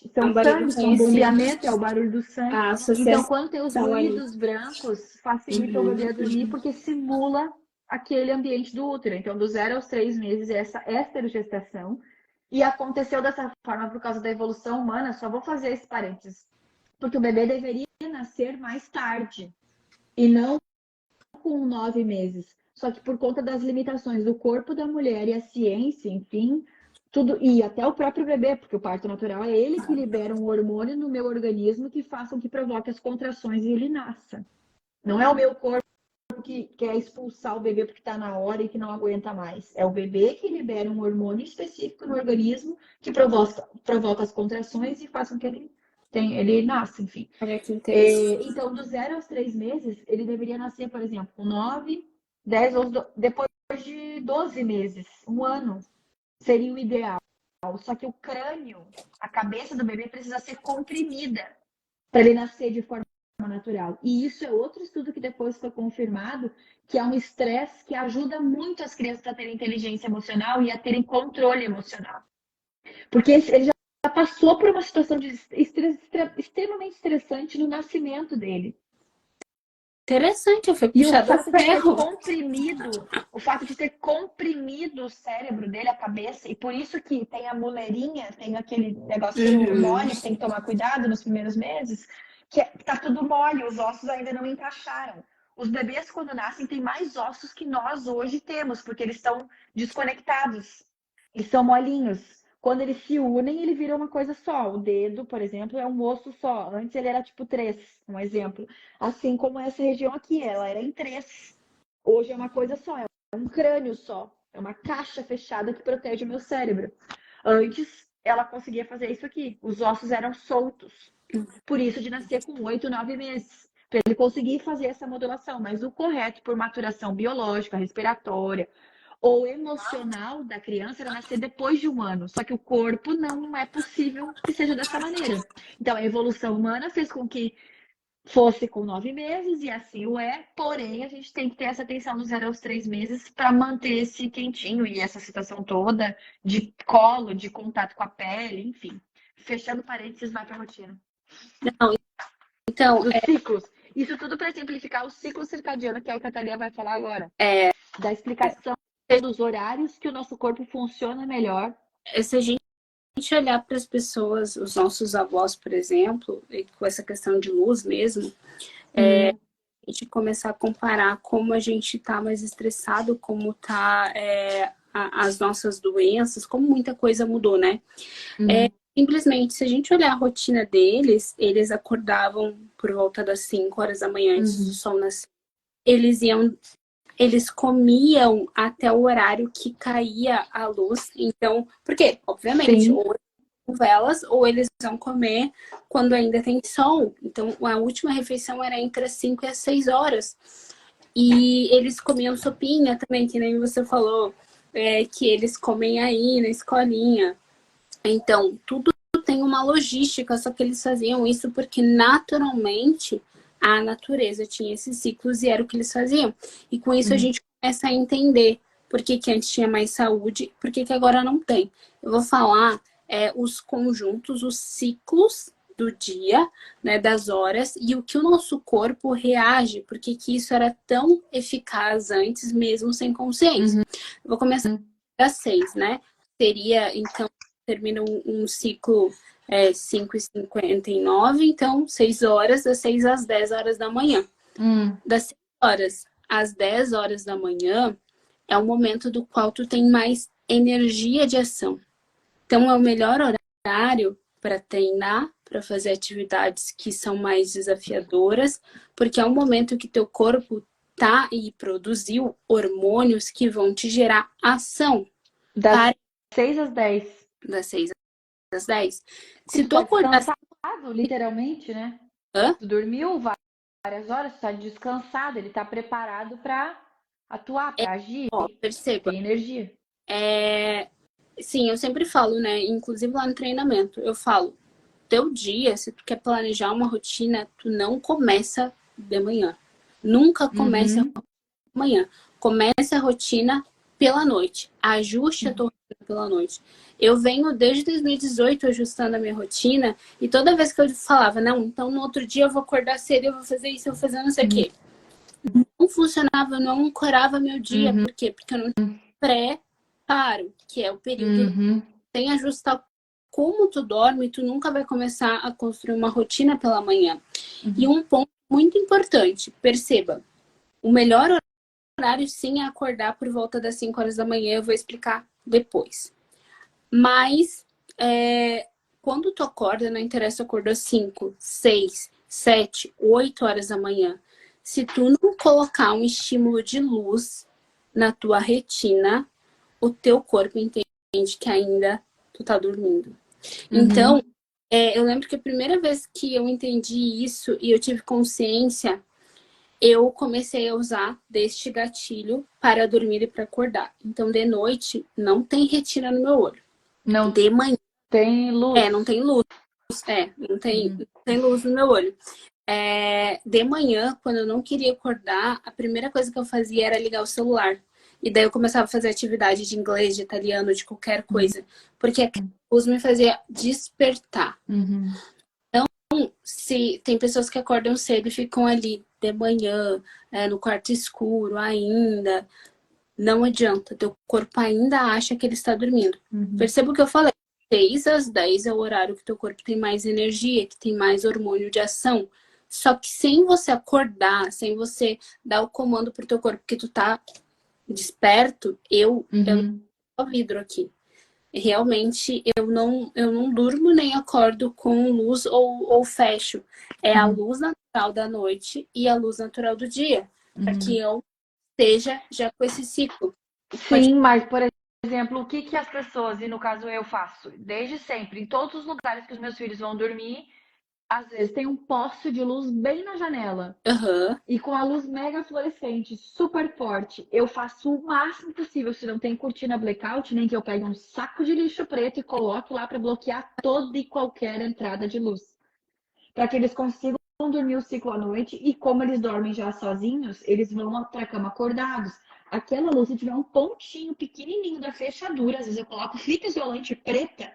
É São um barulho sangue, são conhecido. bombeamento, é o barulho do sangue. A Então, quando tem os associação ali. ruídos brancos, facilita o bebê Uhum, a dormir, uhum. porque simula aquele ambiente do útero. Então, do 0 aos 3 meses, é essa esterogestação. E aconteceu dessa forma por causa da evolução humana. Só vou fazer esse parênteses. Porque o bebê deveria nascer mais tarde. E não com 9 meses. Só que por conta das limitações do corpo da mulher e a ciência, enfim, tudo, e até o próprio bebê, porque o parto natural é ele que libera um hormônio no meu organismo que faça com que provoque as contrações e ele nasça. Não é o meu corpo que quer expulsar o bebê porque está na hora e que não aguenta mais. É o bebê que libera um hormônio específico no organismo que provoca as contrações e faz com que ele nasça, enfim. Olha que interessante. Então, do 0 aos 3 meses, ele deveria nascer, por exemplo, com 9, 10 ou depois de 12 meses, um ano, seria o ideal. Só que o crânio, a cabeça do bebê precisa ser comprimida para ele nascer de forma natural. E isso é outro estudo que depois foi confirmado, que é um estresse que ajuda muito as crianças a terem inteligência emocional e a terem controle emocional. Porque ele já passou por uma situação de extremamente estressante no nascimento dele. Interessante, eu fui E o puxada a fato de ter ferro. comprimido, o fato de ter comprimido o cérebro dele, a cabeça, e por isso que tem a muleirinha, tem aquele negocinho Uhum. mole que tem que tomar cuidado nos primeiros meses, que tá tudo mole, os ossos ainda não encaixaram. Os bebês, quando nascem, têm mais ossos que nós hoje temos, porque eles estão desconectados. Eles são molinhos. Quando eles se unem, ele vira uma coisa só. O dedo, por exemplo, é um osso só. Antes ele era tipo três, um exemplo. Assim como essa região aqui, ela era em três. Hoje é uma coisa só, é um crânio só. É uma caixa fechada que protege o meu cérebro. Antes, ela conseguia fazer isso aqui. Os ossos eram soltos. Por isso de nascer com 8, 9 meses. Para ele conseguir fazer essa modulação. Mas o correto por maturação biológica, respiratória ou emocional da criança era nascer depois de um ano. Só que o corpo não é possível que seja dessa maneira. Então, a evolução humana fez com que fosse com 9 meses, e assim o é, porém a gente tem que ter essa atenção dos 0 aos 3 meses para manter esse quentinho e essa situação toda de colo, de contato com a pele, enfim. Fechando parênteses, vai para a rotina. Não, então, Dos ciclos. Isso tudo para simplificar o ciclo circadiano, que é o que a Thalia vai falar agora. Da explicação dos horários que o nosso corpo funciona melhor. se a gente olhar para as pessoas, os nossos avós, por exemplo, e com essa questão de luz mesmo, a gente começar a comparar como a gente tá mais estressado, como tá as nossas doenças, como muita coisa mudou, né? Simplesmente, se a gente olhar a rotina deles, eles acordavam por volta das 5 horas da manhã antes do sol nascer. Eles comiam até o horário que caía a luz. Então, porque, obviamente, Sim. ou com velas, ou eles vão comer quando ainda tem sol. Então, a última refeição era entre as 5 e as 6 horas. E eles comiam sopinha também, que nem você falou, que eles comem aí na escolinha. Então, tudo tem uma logística, só que eles faziam isso porque naturalmente a natureza tinha esses ciclos e era o que eles faziam. E com isso a gente começa a entender por que, que antes tinha mais saúde, por que, que agora não tem. Eu vou falar os conjuntos, os ciclos do dia, né, das horas, e o que o nosso corpo reage, porque que isso era tão eficaz antes, mesmo sem consciência. Eu vou começar das 6, né? Seria, então, termina um ciclo 5h59, então 6 horas, das 6 às 10 horas da manhã. Das 6 horas às 10 horas da manhã é o momento do qual tu tem mais energia de ação. Então é o melhor horário para treinar, para fazer atividades que são mais desafiadoras, porque é o momento que teu corpo tá e produziu hormônios que vão te gerar ação. Das 6 às 10. Das 6 às 10. Se Tu tu tá acordar... descansado, literalmente, né? Hã? Tu dormiu várias horas, tu tá descansado, ele tá preparado para atuar, para agir, Ó, perceba. tem energia. Sim, eu sempre falo, né? Inclusive lá no treinamento, eu falo, teu dia, se tu quer planejar uma rotina, tu não começa de manhã. Nunca comece a manhã. Comece a rotina pela noite. Ajuste a tua rotina pela noite. Eu venho desde 2018 ajustando a minha rotina e toda vez que eu falava, não, então no outro dia eu vou acordar cedo, eu vou fazer isso, eu vou fazer não sei o quê. Não funcionava, não ancorava meu dia. Por quê? Porque eu não tinha preparo, que é o período sem ajustar como tu dorme, tu nunca vai começar a construir uma rotina pela manhã. E um ponto muito importante, perceba, o melhor horário sim é acordar por volta das 5 horas da manhã, eu vou explicar depois. Mas quando tu acorda, não interessa acordar 5, 6, 7, 8 horas da manhã. Se tu não colocar um estímulo de luz na tua retina, o teu corpo entende que ainda tu tá dormindo. Então, eu lembro que a primeira vez que eu entendi isso e eu tive consciência, eu comecei a usar deste gatilho para dormir e para acordar. Então, de noite, não tem retina no meu olho. Não De manhã. tem luz. Não tem luz. Não tem luz no meu olho. De manhã, quando eu não queria acordar, a primeira coisa que eu fazia era ligar o celular. E daí eu começava a fazer atividade de inglês, de italiano, de qualquer coisa. Porque a luz me fazia despertar. Então, se tem pessoas que acordam cedo e ficam ali de manhã, no quarto escuro ainda, não adianta. Teu corpo ainda acha que ele está dormindo. Perceba o que eu falei. 6 às 10 é o horário que teu corpo tem mais energia, que tem mais hormônio de ação. Só que sem você acordar, sem você dar o comando pro teu corpo que tu tá desperto, eu não vidro aqui. Realmente eu não durmo nem acordo com luz ou fecho. É a luz natural da noite e a luz natural do dia. Para que eu esteja já com esse ciclo. Sim, mas, por exemplo, o que que as pessoas, e no caso eu faço, desde sempre, em todos os lugares que os meus filhos vão dormir, às vezes tem um poste de luz bem na janela. E com a luz mega fluorescente, super forte, eu faço o máximo possível, se não tem cortina blackout, nem que eu pegue um saco de lixo preto e coloque lá para bloquear toda e qualquer entrada de luz. Para que eles consigam dormir o ciclo à noite e como eles dormem já sozinhos, eles vão para a cama acordados. Aquela luz, se tiver um pontinho pequenininho da fechadura, às vezes eu coloco fita isolante preta.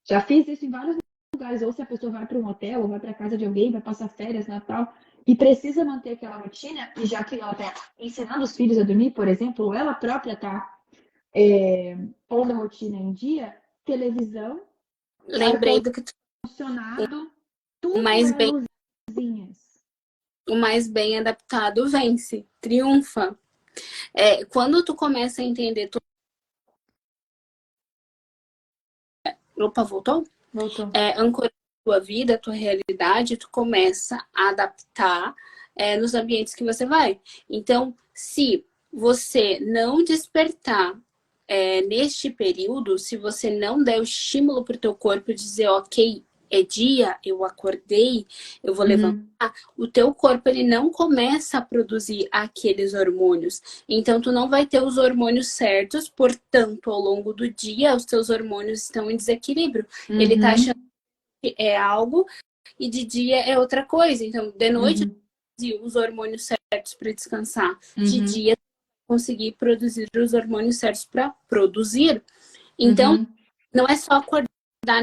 Já fiz isso em vários lugares, ou se a pessoa vai para um hotel, ou vai para casa de alguém, vai passar férias, Natal, e precisa manter aquela rotina, e já que ela está ensinando os filhos a dormir, por exemplo, ou ela própria está pondo a rotina em dia, televisão, Lembrei do que ar-condicionado, o tudo mais é bem, luzinhas. o mais bem adaptado vence, triunfa. Quando tu começa a entender, opa, voltou? Voltou. Ancorar a tua vida, a tua realidade, tu começa a adaptar nos ambientes que você vai. Então, se você não despertar neste período, se você não der o estímulo para o teu corpo dizer, ok, é dia, eu acordei, eu vou levantar, o teu corpo ele não começa a produzir aqueles hormônios. Então, tu não vai ter os hormônios certos, portanto, ao longo do dia, os teus hormônios estão em desequilíbrio. Ele tá achando que é algo e de dia é outra coisa. Então, de noite, os hormônios certos para descansar. De dia, conseguir produzir os hormônios certos para produzir. Então, não é só acordar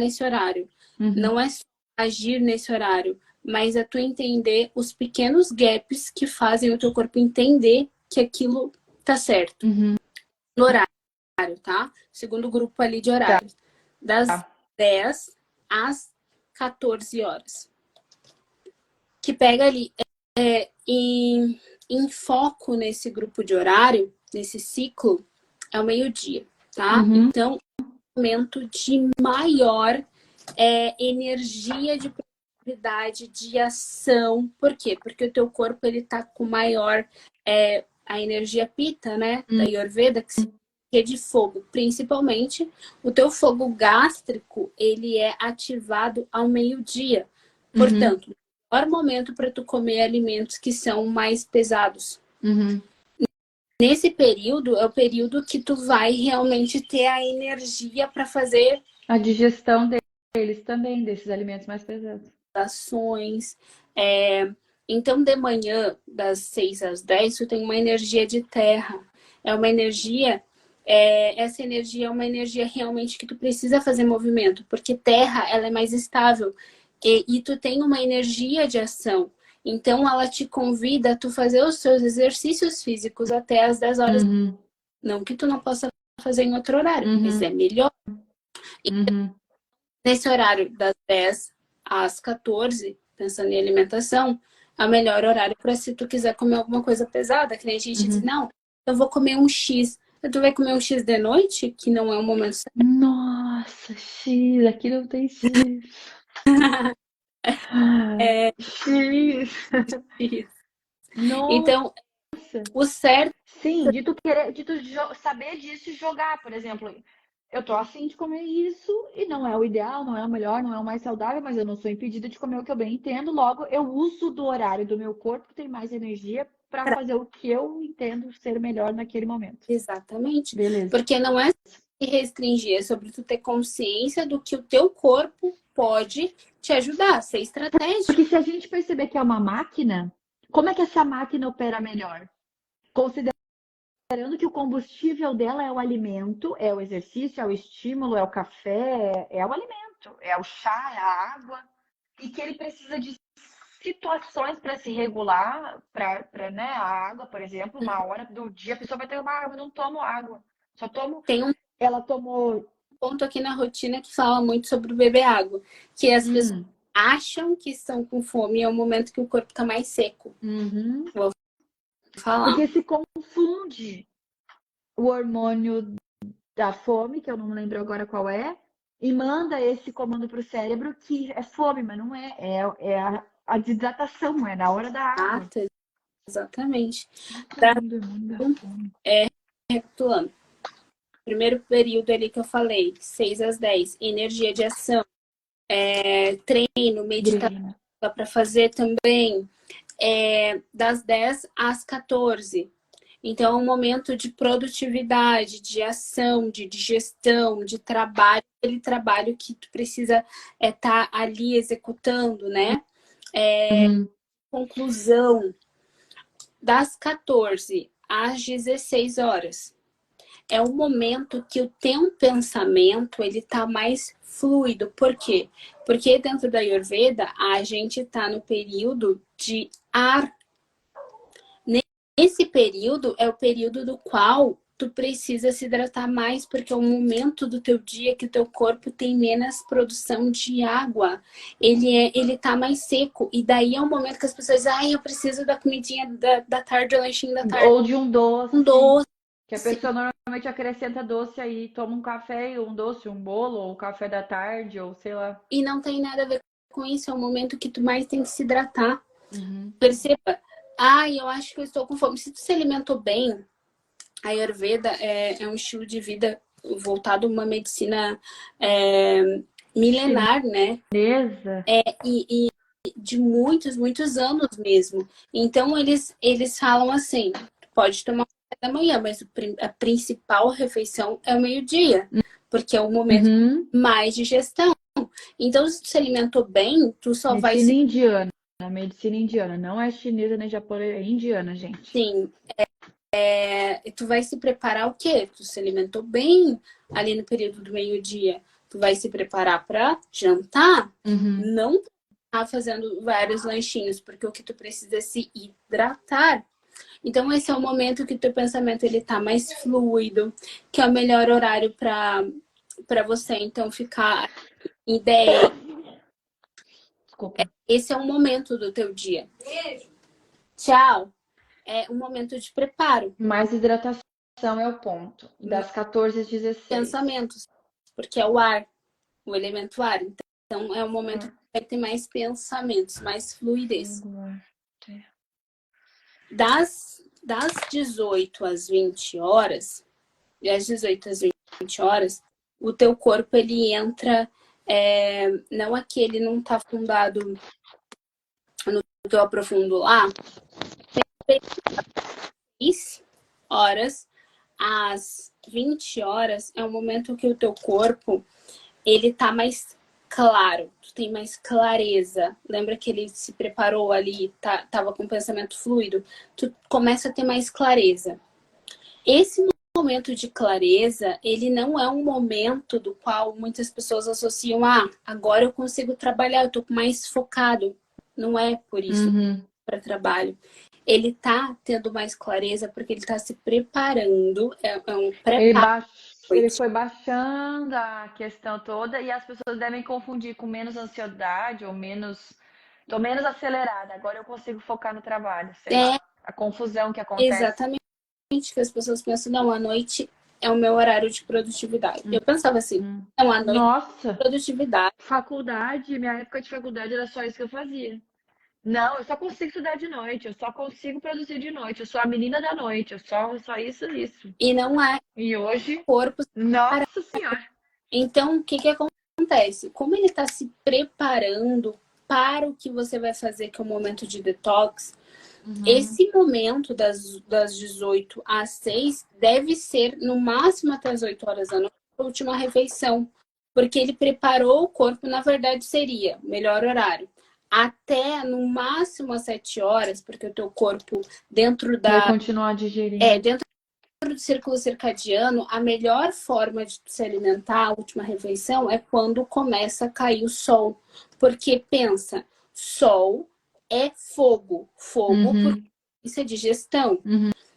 nesse horário, não é só agir nesse horário, mas é tu entender os pequenos gaps que fazem o teu corpo entender que aquilo tá certo. No horário, tá? Segundo grupo ali de horários. Das 10 às 14 horas. Que pega ali em foco nesse grupo de horário, nesse ciclo, é o meio-dia, tá? Então, momento de maior energia de produtividade, de ação. Por quê? Porque o teu corpo ele tá com maior a energia pita, né? Da Ayurveda, que é de fogo. Principalmente, o teu fogo gástrico, ele é ativado ao meio-dia. Portanto, o melhor momento para tu comer alimentos que são mais pesados. Nesse período, é o período que tu vai realmente ter a energia para fazer a digestão deles também, desses alimentos mais pesados. ações. Então, de manhã, das 6 às 10, tu tem uma energia de terra. É uma energia, essa energia é uma energia realmente que tu precisa fazer movimento, porque terra, ela é mais estável. E tu tem uma energia de ação. Então, ela te convida a tu fazer os seus exercícios físicos até às 10 horas. Não que tu não possa fazer em outro horário, mas é melhor. Nesse horário das 10 às 14, pensando em alimentação, é o melhor horário para se tu quiser comer alguma coisa pesada, que nem a gente diz, não, eu vou comer um X. Tu vai comer um X de noite, que não é o momento certo. Nossa, X, aqui não tem X. X. Nossa. Então, o certo. Sim, de tu querer, saber disso e jogar, por exemplo. Eu tô afim de comer isso e não é o ideal, não é o melhor, não é o mais saudável, mas eu não sou impedida de comer o que eu bem entendo. Logo, eu uso do horário do meu corpo que tem mais energia para fazer o que eu entendo ser melhor naquele momento. Exatamente. Beleza. Porque não é se restringir, é sobre tu ter consciência do que o teu corpo pode te ajudar, ser estratégico. Porque se a gente perceber que é uma máquina, como é que essa máquina opera melhor? Considerando que o combustível dela é o alimento, é o exercício, é o estímulo, é o café, é o alimento, é o chá, é a água, e que ele precisa de situações para se regular, para né, a água, por exemplo, uma hora do dia a pessoa vai ter uma água, eu não tomo água, só tomo. Tem um Ela tomou ponto aqui na rotina que fala muito sobre o beber água, que as pessoas acham que estão com fome e é o momento que o corpo está mais seco. Vou falar. Porque se confunde o hormônio da fome, que eu não lembro agora qual é, e manda esse comando para o cérebro que é fome, mas não é. É a desidratação, é na hora da água. Exatamente. Fome. Recapitulando. Primeiro período ali que eu falei, 6 às 10, energia de ação, treino, meditação para fazer também, das 10 às 14. Então, é um momento de produtividade, de ação, de digestão, de trabalho, aquele trabalho que tu precisa estar ali executando, né? Conclusão, das 14 às 16 horas. é o momento que o teu pensamento, ele tá mais fluido. Por quê? Porque dentro da Ayurveda, a gente tá no período de ar. Esse período é o período do qual tu precisa se hidratar mais, porque é o momento do teu dia que o teu corpo tem menos produção de água. Ele tá mais seco. E daí é o momento que as pessoas dizem, ai, eu preciso da comidinha da tarde, o lanchinho da tarde. Ou de um Um doce, doce. que a pessoa normalmente acrescenta doce aí, toma um café, um doce, um bolo, ou café da tarde, ou sei lá. E não tem nada a ver com isso. É o momento que tu mais tem que se hidratar. Uhum. Perceba. Ai, eu acho que eu estou com fome. Se tu se alimentou bem, a Ayurveda é um estilo de vida voltado a uma medicina milenar, né? Beleza? E de muitos, muitos anos mesmo. Então, eles falam assim, tu pode tomar café da manhã, mas a principal refeição é o meio-dia, porque é o momento Uhum. mais de digestão. Então, se tu se alimentou bem, tu só vai Medicina se... indiana. Medicina indiana. Não é chinesa nem japonesa, é indiana, gente. Sim, tu vai se preparar o quê? Tu se alimentou bem ali no período do meio-dia. Tu vai se preparar para jantar, Uhum. não tá fazendo vários lanchinhos, porque o que tu precisa é se hidratar. Então esse é o momento que o teu pensamento ele tá mais fluido, que é o melhor horário para você então ficar em ideia. Desculpa. Esse é o momento do teu dia. Tchau. É um momento de preparo, Mais hidratação é o ponto. Das 14 às 16. pensamentos, porque é o ar, o elemento ar. Então é o momento que vai ter mais pensamentos, mais fluidez. Das 18 às 20 horas, das 18 às 20 horas, o teu corpo ele entra, não aqui, ele não tá fundado no que eu aprofundo lá, 6 horas às 20 horas é o momento que o teu corpo ele tá mais claro, tu tem mais clareza. Lembra que ele se preparou ali, tava com pensamento fluido? Tu começa a ter mais clareza. Esse momento de clareza, ele não é um momento do qual muitas pessoas associam, agora eu consigo trabalhar, eu tô mais focado. Não é por isso Uhum. para trabalho. Ele tá tendo mais clareza porque ele tá se preparando, é um preparo. Ele foi baixando a questão toda e as pessoas devem confundir com menos ansiedade ou menos. Tô menos acelerada, agora eu consigo focar no trabalho, sei É lá. A confusão que acontece. exatamente que as pessoas pensam, não, a noite é o meu horário de produtividade. Eu pensava assim, não, a noite é Nossa, produtividade. faculdade, minha época de faculdade era só isso que eu fazia. Não, eu só consigo estudar de noite, eu só consigo produzir de noite, eu sou a menina da noite, eu só isso, isso. E não é E hoje, corpo. nossa senhora. Então, o que que acontece? Como ele está se preparando para o que você vai fazer, que é o momento de detox, esse momento das 18 às 6 deve ser, no máximo até as 8 horas da noite, a última refeição. Porque ele preparou o corpo, na verdade, seria o melhor horário. Até, no máximo, às 7 horas, porque o teu corpo, dentro Vai continuar digerindo. dentro do círculo circadiano, a melhor forma de se alimentar, a última refeição, é quando começa a cair o sol. Porque pensa, sol é fogo. Fogo, porque isso é digestão.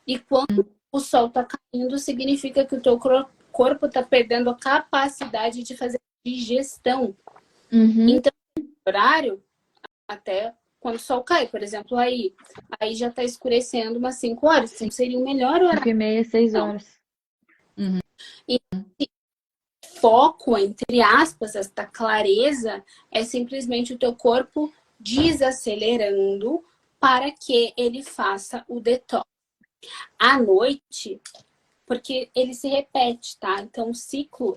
E quando o sol está caindo, significa que o teu corpo está perdendo a capacidade de fazer digestão. Então, horário, até quando o sol cai, por exemplo, aí já está escurecendo umas 5 horas, então seria o melhor horário. 5h30, 6 horas. E foco, entre aspas, esta clareza, é simplesmente o teu corpo desacelerando para que ele faça o detox. À noite, porque ele se repete, tá? Então,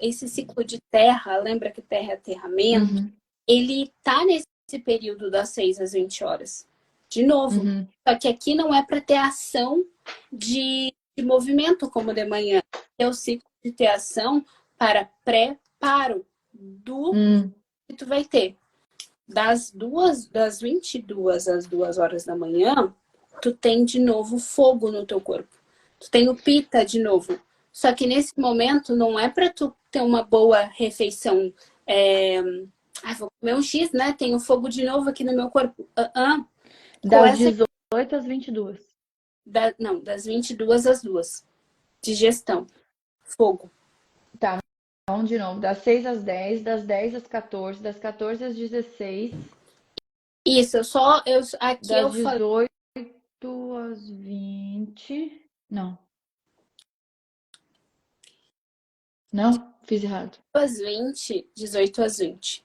esse ciclo de terra, lembra que terra é aterramento, ele tá nesse período das 6 às 20 horas. De novo. Só que aqui não é para ter ação de movimento como de manhã. É o ciclo de ter ação para preparo do que tu vai ter. Das 22 às 2 horas da manhã, tu tem de novo fogo no teu corpo. Tu tem o pita de novo. Só que nesse momento não é para tu ter uma boa refeição. Vou comer um X, né? Tenho fogo de novo aqui no meu corpo. Com Das essa 18 às 22. não, das 22 às 2. Digestão. Fogo. Tá, então de novo, das 6 às 10, das 10 às 14, das 14 às 16, Isso, aqui eu das falei 18 às 20. Não, não, fiz errado. às 20, 18 às 20.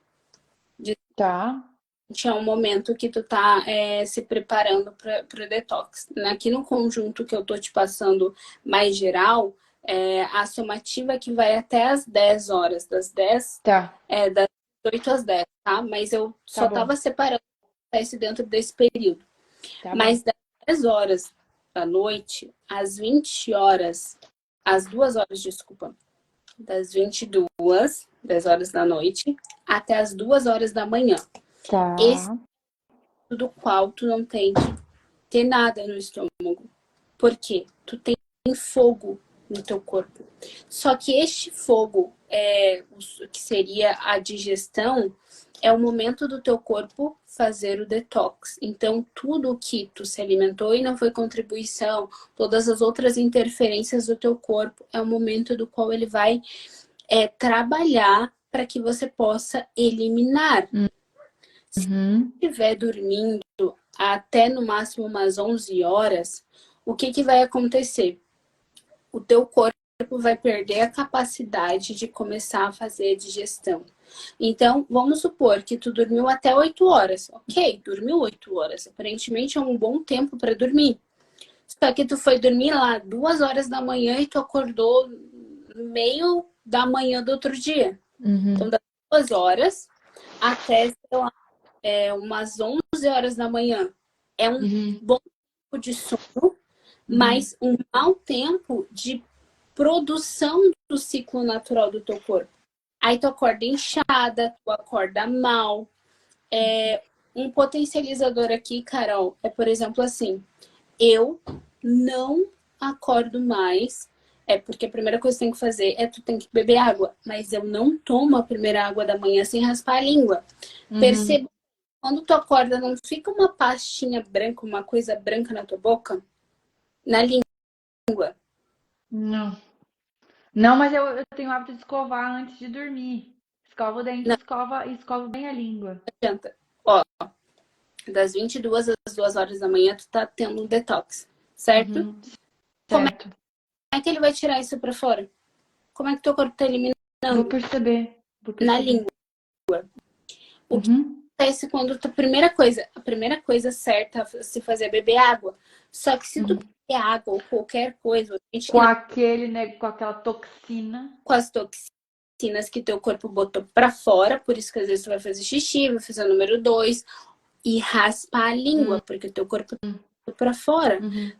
Tá, É um momento que tu tá se preparando para o detox. Aqui no conjunto que eu tô te passando mais geral, a somativa que vai até as 10 horas, tá, das 8 às 10, tá? Mas eu tá só bom, tava separando esse dentro desse período. tá bom. Mas das 10 horas da noite às 20 horas, às 2 horas, desculpa, das 22, 10 horas da noite, até as 2 horas da manhã. Esse Tá. do qual tu não tem que ter nada no estômago. Por quê? Tu tem fogo no teu corpo. Só que este fogo, que seria a digestão, é o momento do teu corpo fazer o detox. Então, tudo que tu se alimentou e não foi contribuição, todas as outras interferências do teu corpo, é o momento do qual ele vai trabalhar para que você possa eliminar. Uhum. Se estiver dormindo até no máximo umas 11 horas, o que vai acontecer? O teu corpo vai perder a capacidade de começar a fazer a digestão. Então, vamos supor que tu dormiu até 8 horas. Ok, dormiu 8 horas. Aparentemente é um bom tempo para dormir. Só que tu foi dormir lá 2 horas da manhã e tu acordou no meio da manhã do outro dia. Então, Uhum. das 2 horas até, sei lá, umas 11 horas da manhã. É um Uhum. bom tempo de sono, Uhum. mas um mau tempo de produção do ciclo natural do teu corpo. Aí tu acorda inchada, tu acorda mal. Um potencializador aqui, Carol, é por exemplo assim, eu não acordo mais. Porque a primeira coisa que tu tem que fazer tu tem que beber água. Mas eu não tomo a primeira água da manhã sem raspar a língua. Uhum. Perceba quando tu acorda, não fica uma pastinha branca, uma coisa branca na tua boca? Na língua. Não. Não, mas eu tenho o hábito de escovar antes de dormir. Escova o dente, Não escova bem a língua. adianta. Ó, das 22 às 2 horas da manhã, tu tá tendo um detox, certo? Uhum. Como Certo. é que ele vai tirar isso pra fora? Como é que teu corpo tá Vou eliminando? perceber. Vou Na perceber. língua. O que Uhum. acontece quando tu, a primeira coisa certa a se fazer é beber água. Só que se tu Uhum. beber água ou qualquer coisa, a gente Com que não aquele, né, com aquela toxina. com as toxinas que teu corpo botou pra fora, por isso que às vezes tu vai fazer xixi, vai fazer o número 2 e raspar a língua, porque o teu corpo tá pra fora. Uhum.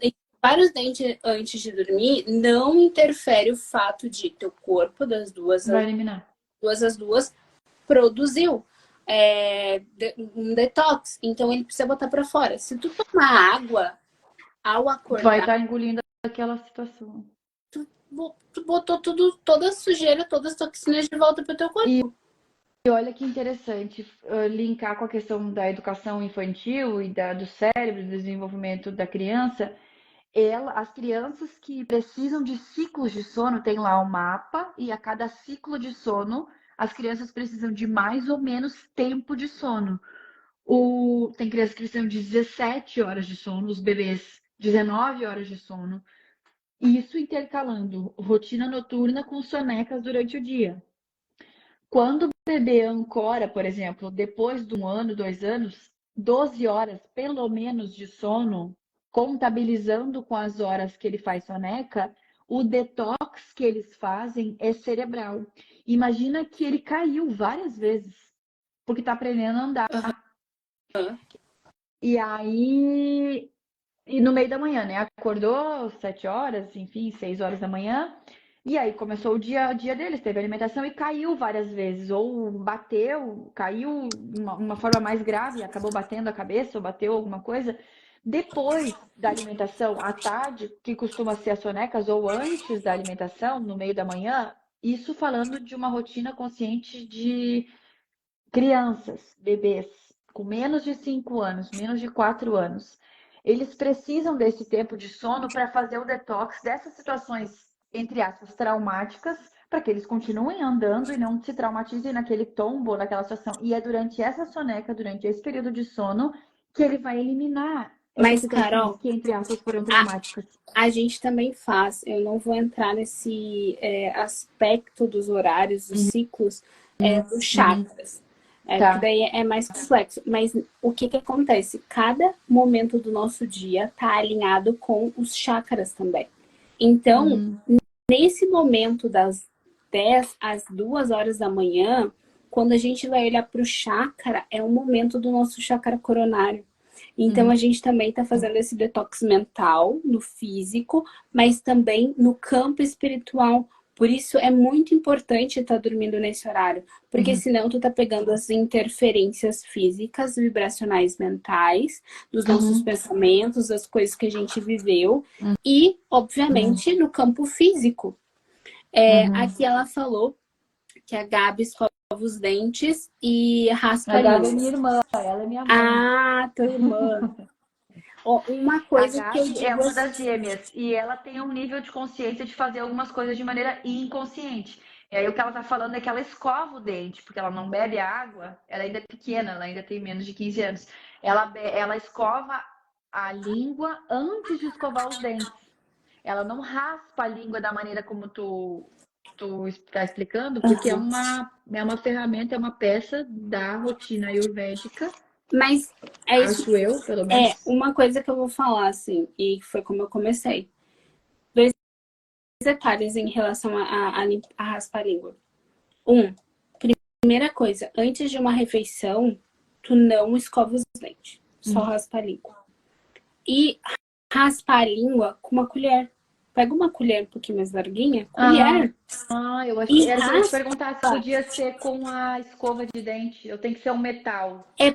E vários dentes antes de dormir não interfere o fato de teu corpo das Vai eliminar. às duas produziu um detox, então ele precisa botar pra fora. Se tu tomar água ao Vai acordar, estar engolindo aquela situação. tu botou toda a sujeira, todas as toxinas de volta pro teu E corpo. olha que interessante, linkar com a questão da educação infantil e do cérebro, do desenvolvimento da criança. As crianças que precisam de ciclos de sono, tem lá um mapa, e a cada ciclo de sono, as crianças precisam de mais ou menos tempo de sono. Tem crianças que precisam de 17 horas de sono, os bebês 19 horas de sono. Isso intercalando rotina noturna com sonecas durante o dia. Quando o bebê ancora, por exemplo, depois de 1 ano, 2 anos, 12 horas pelo menos de sono, contabilizando com as horas que ele faz soneca, o detox que eles fazem é cerebral. Imagina que ele caiu várias vezes, porque está aprendendo a andar. Aham. E aí, e no meio da manhã, né? Acordou 7 horas, enfim, 6 horas da manhã. E aí começou o dia deles, teve alimentação e caiu várias vezes. Ou bateu, caiu de uma forma mais grave, acabou batendo a cabeça ou bateu alguma coisa. Depois da alimentação, à tarde, que costuma ser as sonecas, ou antes da alimentação, no meio da manhã, isso falando de uma rotina consciente de crianças, bebês, com menos de 5 anos, menos de 4 anos. Eles precisam desse tempo de sono para fazer o detox dessas situações, entre aspas, traumáticas, para que eles continuem andando e não se traumatizem naquele tombo, naquela situação. E é durante essa soneca, durante esse período de sono, que ele vai eliminar essas Mas, situações Carol, que, entre aspas, foram a, traumáticas. a gente também faz, eu não vou entrar nesse aspecto dos horários, dos ciclos, dos chakras. Porque Tá. daí é mais complexo. Mas o que que acontece? Cada momento do nosso dia tá alinhado com os chakras também. Então, nesse momento das 10 às 2 horas da manhã, quando a gente vai olhar para o chakra, é o momento do nosso chakra coronário. Então, a gente também está fazendo esse detox mental, no físico, mas também no campo espiritual. Por isso, é muito importante estar dormindo nesse horário. Porque senão, tu tá pegando as interferências físicas, vibracionais mentais, dos nossos pensamentos, das coisas que a gente viveu. E, obviamente, no campo físico. Aqui ela falou que a Gabi escova os dentes e raspa A a Gabi é língua. minha irmã, ela é minha mãe. Ah, tua irmã. Ó, uma A coisa que eu Gabi é digo uma das assim, gêmeas e ela tem um nível de consciência de fazer algumas coisas de maneira inconsciente. E aí o que ela tá falando é que ela escova o dente, porque ela não bebe água, ela ainda é pequena, ela ainda tem menos de 15 anos. Ela escova a língua antes de escovar os dentes. Ela não raspa a língua da maneira como tu está explicando, porque é uma ferramenta, é uma peça da rotina ayurvédica, mas é isso, acho eu, pelo menos. uma coisa que eu vou falar assim, e foi como eu comecei. Dois detalhes em relação a raspar a língua. Primeira coisa, antes de uma refeição, tu não escova os dentes, só raspa a língua. E raspa a língua com uma colher. Pega uma colher um pouquinho mais larguinha, colher, Eu achei, e era que eu ia te raspa. perguntar se podia ser com a escova de dente. Eu tenho que ser um metal. É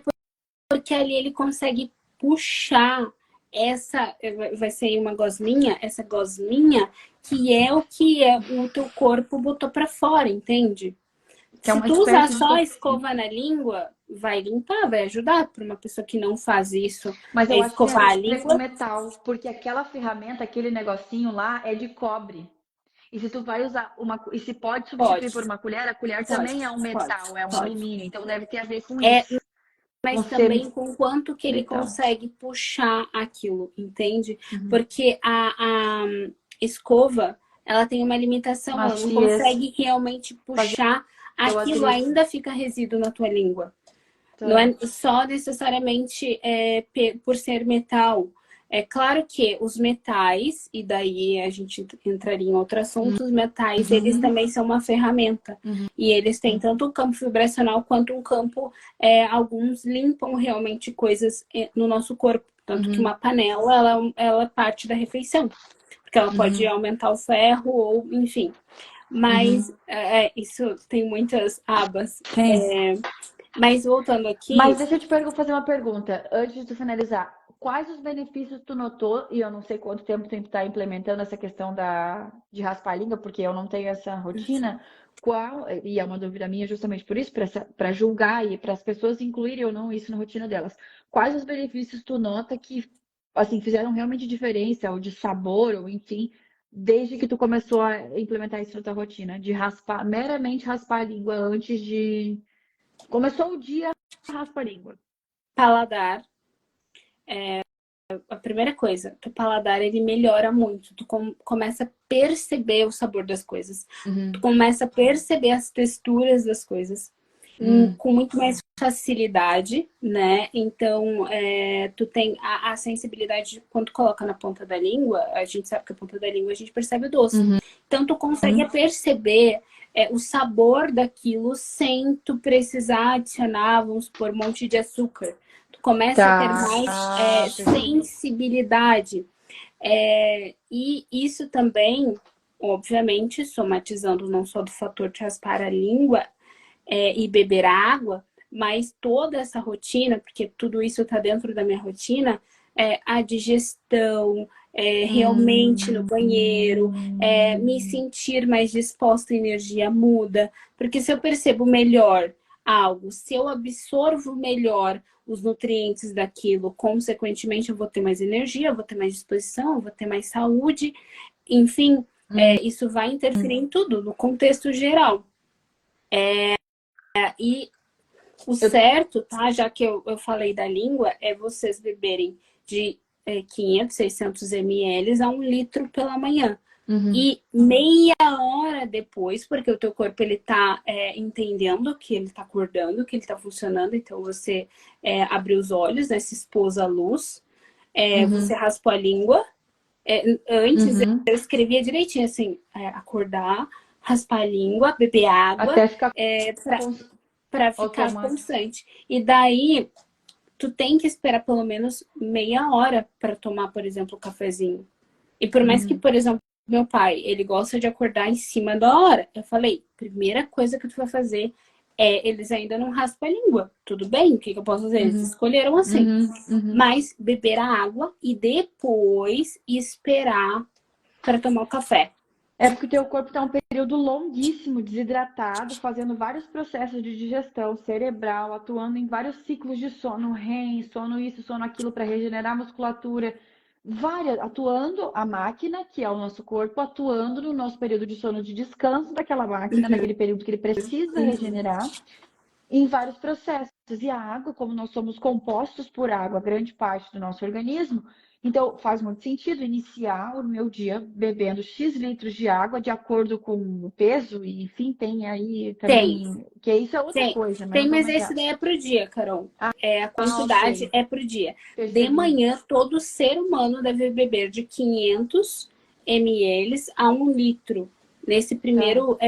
porque ali ele consegue puxar essa, vai ser uma gosminha, essa gosminha, que é o que o teu corpo botou pra fora, entende? Que é Se uma tu usar espécie de só a escova na língua, vai limpar, vai ajudar. Para uma pessoa que não faz isso, Mas eu acho que tinha escovar a que ser com língua, metal, porque aquela ferramenta, aquele negocinho lá é de cobre. E se tu vai usar e se pode substituir pode, por uma colher, a colher pode, também é um pode, metal, é um pode. alumínio, então deve ter a ver com É, isso. Com mas ser também com quanto que ele metal. consegue puxar aquilo, entende? Porque a escova, ela tem uma limitação, ela não Maciez, consegue realmente fazer puxar o aquilo, adereço. ainda fica resíduo na tua língua. Não Tá. é só necessariamente por ser metal. É claro que os metais, e daí a gente entraria em outro assunto, os metais, eles também são uma ferramenta. E eles têm tanto um campo vibracional quanto um campo, alguns limpam realmente coisas no nosso corpo. Tanto que uma panela, ela é parte da refeição. Porque ela pode aumentar o ferro ou, enfim. Mas isso tem muitas abas. Tem. Mas voltando Mas aqui, deixa eu te fazer uma pergunta, antes de tu finalizar. Quais os benefícios tu notou, e eu não sei quanto tempo tu está implementando essa questão de raspar a língua, porque eu não tenho essa rotina, e é uma dúvida minha justamente por isso, para julgar e para as pessoas incluírem ou não isso na rotina delas. Quais os benefícios tu nota que, assim, fizeram realmente diferença, ou de sabor, ou enfim, desde que tu começou a implementar isso na tua rotina, de raspar, meramente raspar a língua antes de... Começou o dia, raspa a língua. paladar, a primeira coisa, o paladar ele melhora muito. Tu começa a perceber o sabor das coisas. Tu começa a perceber as texturas das coisas com muito mais facilidade, né? Então, tu tem a sensibilidade quando tu coloca na ponta da língua, a gente sabe que a ponta da língua a gente percebe o doce. Então, tu consegue perceber o sabor daquilo sem tu precisar adicionar, vamos supor, um monte de açúcar. Tu começa a ter Tá. mais Perfeito. sensibilidade. E isso também, obviamente, somatizando não só do fator de raspar a língua e beber água, mas toda essa rotina, porque tudo isso está dentro da minha rotina, a digestão, realmente no banheiro, me sentir mais disposta, a energia muda. Porque se eu percebo melhor algo, se eu absorvo melhor os nutrientes daquilo, consequentemente eu vou ter mais energia, eu vou ter mais disposição, eu vou ter mais saúde, enfim, isso vai interferir em tudo, no contexto geral. E o certo, tá? Já que eu falei da língua, é vocês beberem de 500, 600 ml a 1 litro pela manhã. E meia hora depois, porque o teu corpo ele tá entendendo que ele tá acordando, que ele tá funcionando, então você abre os olhos, né, se expôs à luz, você raspou a língua. Antes eu escrevia direitinho assim, acordar, raspar a língua, beber água, Até ficar para ficar automático. constante. E daí tu tem que esperar pelo menos meia hora para tomar, por exemplo, o cafezinho. E por mais que, por exemplo, meu pai, ele gosta de acordar em cima da hora. Eu falei, primeira coisa que tu vai fazer eles ainda não raspam a língua. Tudo bem, o que eu posso fazer? Eles escolheram assim. Mas beber a água e depois esperar para tomar o café. É porque o teu corpo está um período longuíssimo, desidratado, fazendo vários processos de digestão cerebral, atuando em vários ciclos de sono REM, sono isso, sono aquilo, para regenerar a musculatura, atuando a máquina, que é o nosso corpo, atuando no nosso período de sono de descanso daquela máquina, naquele período que ele precisa regenerar, em vários processos. E a água, como nós somos compostos por água, grande parte do nosso organismo, então faz muito sentido iniciar o meu dia bebendo X litros de água de acordo com o peso, e enfim, tem aí também, que isso é outra coisa, Tem, mas mas vamos esse lá. daí é pro dia, Carol. A quantidade Ok, é pro dia. De percebi. manhã, todo ser humano deve beber de 500 ml a 1 litro. Nesse Tá. primeiro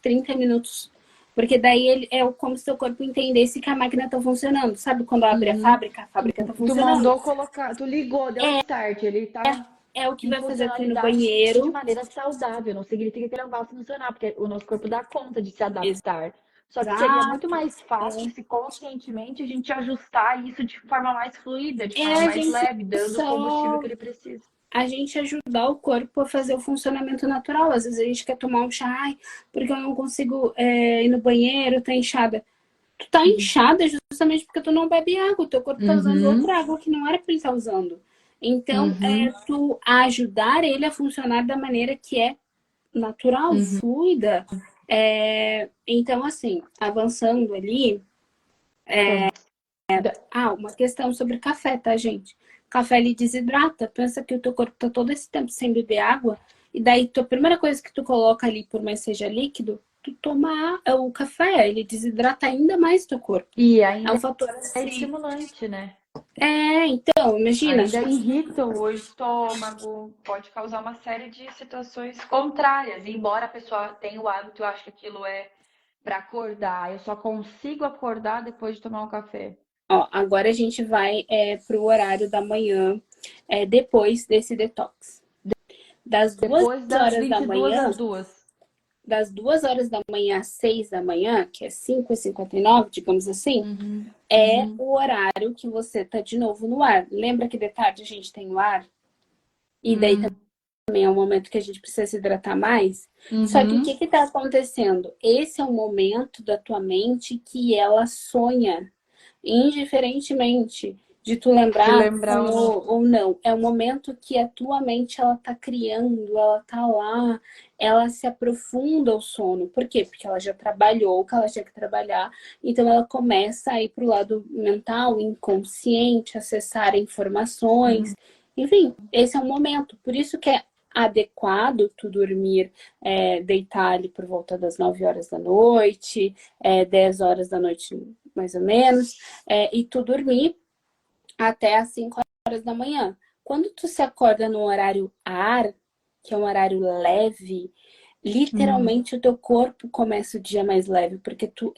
30 minutos. Porque daí ele como se o seu corpo entendesse que a máquina tá funcionando. Sabe quando abre a fábrica tá Tu funcionando. mandou colocar, tu ligou, deu start, ele tá É o que em vai fazer eu ir no funcionalidade de banheiro. maneira saudável. Não significa que ele não vai funcionar, porque o nosso corpo dá conta de se adaptar. Só que seria muito Exato. mais fácil se conscientemente a gente ajustar isso de forma mais fluida, de forma A mais gente leve, dando o combustível só que ele precisa. a gente ajudar o corpo a fazer o funcionamento natural. Às vezes a gente quer tomar um chá, ai, porque eu não consigo ir no banheiro, tá inchada. Tu tá inchada justamente porque tu não bebe água, o teu corpo tá usando Uhum, outra água que não era pra ele estar usando. Então, uhum, tu ajudar ele a funcionar da maneira que é natural, uhum. fluida. Então, assim, avançando ali, Tá. uma questão sobre café, tá, gente? Café ele desidrata. Pensa que o teu corpo tá todo esse tempo sem beber água. E daí, a primeira coisa que tu coloca ali, por mais seja líquido, tu toma o café. Ele desidrata ainda mais teu corpo. E É um ainda fator é assim. estimulante, né? Então, imagina. Ainda irrita o estômago, pode causar uma série de situações contrárias. Embora a pessoa tenha o hábito, eu acho que aquilo é para acordar. Eu só consigo acordar depois de tomar um café. Ó, agora a gente vai pro horário da manhã, depois desse detox. Das duas Depois das horas da 22 manhã às 2. das 2 horas da manhã às 6 da manhã, que é 5h59, digamos assim, Uhum, é uhum, o horário que você tá de novo no ar. Lembra que de tarde a gente tem o ar? E daí uhum, também é um momento que a gente precisa se hidratar mais. Só que o uhum. que que tá acontecendo? Esse é um momento da tua mente que ela sonha, indiferentemente de tu Se lembrar lembrar ou não. ou não. É um momento que a tua mente ela tá criando, ela tá lá, ela se aprofunda ao sono. Por quê? Porque ela já trabalhou o que ela tinha que trabalhar, então ela começa a ir pro lado mental, inconsciente, acessar informações. Enfim, esse é o momento. Por isso que é adequado tu dormir, deitar ali por volta das 9 horas da noite, 10 horas da noite mais ou menos, e tu dormir até as 5 horas da manhã. Quando tu se acorda no horário ar, que é um horário leve, Uhum. literalmente o teu corpo começa o dia mais leve, porque tu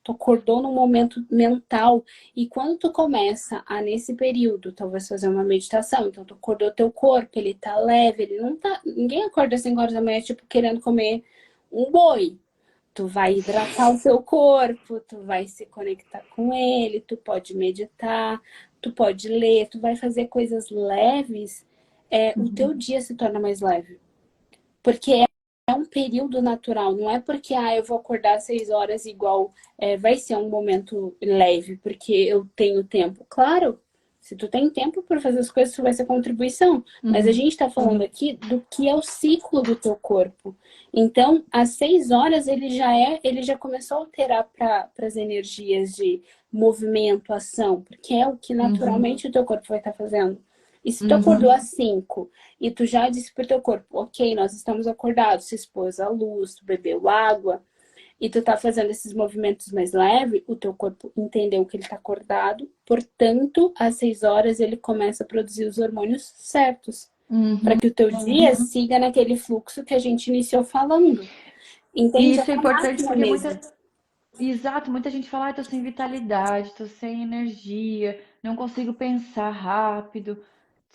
acordou num momento mental. E quando tu começa a, nesse período, talvez fazer uma meditação, então tu acordou teu corpo, ele tá leve, ele não tá. Ninguém acorda às 5 horas da manhã, tipo, querendo comer um boi. Tu vai hidratar o seu corpo, tu vai se conectar com ele, tu pode meditar, tu pode ler, tu vai fazer coisas leves, o teu dia se torna mais leve. Porque é um período natural, não é porque eu vou acordar às 6 horas igual, vai ser um momento leve, porque eu tenho tempo. Claro, se tu tem tempo para fazer as coisas, isso vai ser contribuição. Mas a gente está falando aqui do que é o ciclo do teu corpo. Então, às 6 horas ele já começou a alterar para as energias de movimento, ação, porque é o que naturalmente o teu corpo vai estar fazendo. E se tu acordou às 5 e tu já disse pro teu corpo, ok, nós estamos acordados, se expôs à luz, tu bebeu água, e tu tá fazendo esses movimentos mais leves, o teu corpo entendeu que ele tá acordado, portanto, às 6 horas ele começa a produzir os hormônios certos, para que o teu dia siga naquele fluxo que a gente iniciou falando. Entende? Isso é importante porque mesmo. Exato, muita gente fala, tô sem vitalidade, tô sem energia, não consigo pensar rápido,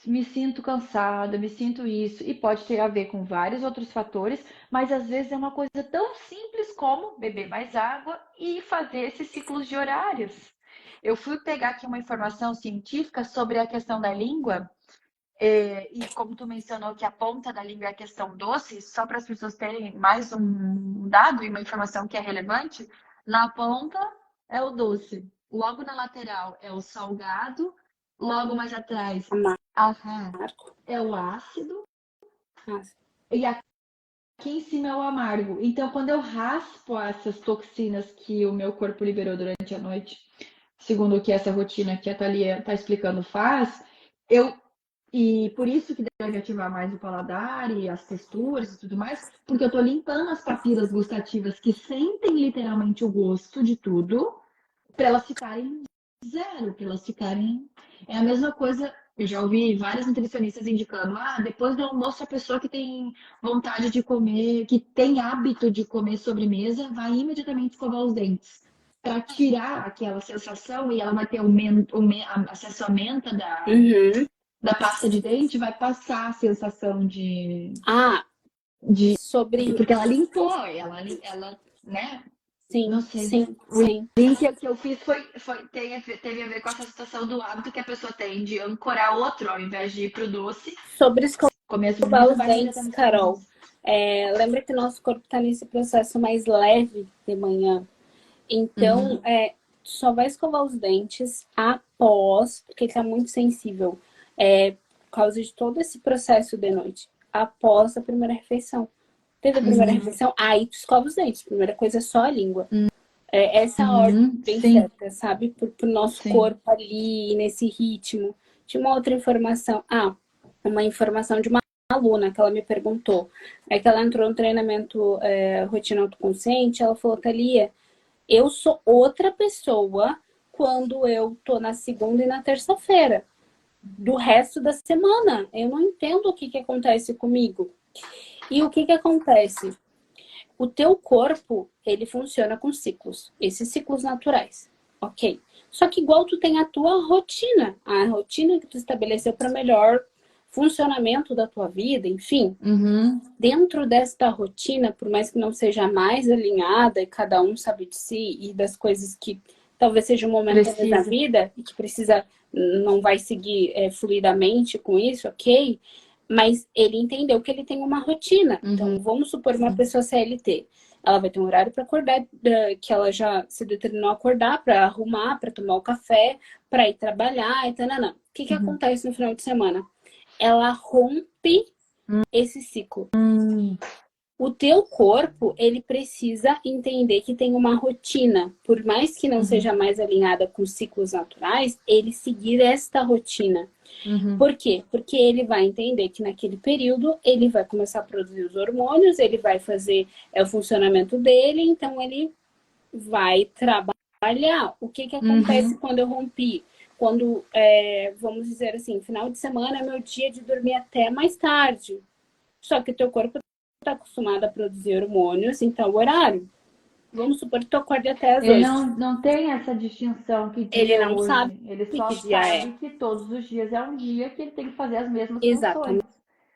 me sinto cansada, me sinto isso, e pode ter a ver com vários outros fatores, mas às vezes é uma coisa tão simples como beber mais água e fazer esses ciclos de horários. Eu fui pegar aqui uma informação científica sobre a questão da língua, e como tu mencionou que a ponta da língua é a questão doce, só para as pessoas terem mais um dado e uma informação que é relevante, na ponta é o doce, logo na lateral é o salgado, logo mais atrás é o ácido e aqui em cima é o amargo. Então, quando eu raspo essas toxinas que o meu corpo liberou durante a noite, segundo o que essa rotina que a Thalia está explicando faz, e por isso que deve ativar mais o paladar e as texturas e tudo mais, porque eu estou limpando as papilas gustativas que sentem literalmente o gosto de tudo, para elas ficarem zero, para elas ficarem. É a mesma coisa, eu já ouvi várias nutricionistas indicando, depois do almoço a pessoa que tem vontade de comer, que tem hábito de comer sobremesa, vai imediatamente escovar os dentes. Para tirar aquela sensação, e ela vai ter a sensação menta da pasta de dente, vai passar a sensação de. Sobre. Porque ela limpou, ela, né? Sim, Não sei. sim, O sim. link que eu fiz teve a ver com essa situação do hábito que a pessoa tem de ancorar outro ao invés de ir pro doce. Sobre Comer a escovar sobremesa os vai dentes, diretamente Carol. Lembra que nosso corpo está nesse processo mais leve de manhã. Então, tu só vai escovar os dentes após, porque ele está muito sensível, por causa de todo esse processo de noite, após a primeira refeição. Teve a primeira refeição, aí tu escova os dentes. Primeira coisa é só a língua. Essa ordem bem certa, sabe? Pro nosso corpo ali, nesse ritmo. Tinha uma outra informação. Uma informação de uma aluna que ela me perguntou. É que ela entrou no treinamento rotina autoconsciente. Ela falou, Thalia, eu sou outra pessoa quando eu tô na segunda e na terça-feira. Do resto da semana. Eu não entendo o que acontece comigo. E o que acontece? O teu corpo, ele funciona com ciclos. Esses ciclos naturais. Ok. Só que igual tu tem a tua rotina. A rotina que tu estabeleceu para melhor funcionamento da tua vida, enfim. Dentro desta rotina, por mais que não seja mais alinhada, e cada um sabe de si e das coisas que talvez seja um momento da vida e que precisa, não vai seguir fluidamente com isso, ok? Mas ele entendeu que ele tem uma rotina. Então, vamos supor uma pessoa CLT. Ela vai ter um horário para acordar, que ela já se determinou a acordar, para arrumar, para tomar o café, para ir trabalhar e tal. O que acontece no final de semana? Ela rompe esse ciclo. O teu corpo, ele precisa entender que tem uma rotina. Por mais que não seja mais alinhada com ciclos naturais, ele seguir esta rotina. Por quê? Porque ele vai entender que naquele período ele vai começar a produzir os hormônios, ele vai fazer o funcionamento dele, então ele vai trabalhar. O que acontece quando eu rompi? Quando, vamos dizer assim, final de semana é meu dia de dormir até mais tarde. Só que o teu corpo está acostumado a produzir hormônios em tal horário. Vamos supor que tu acorde até às 8. Ele não tem essa distinção que dia Ele não hoje. sabe Ele só que dia sabe que todos os dias é um dia que ele tem que fazer as mesmas Exatamente.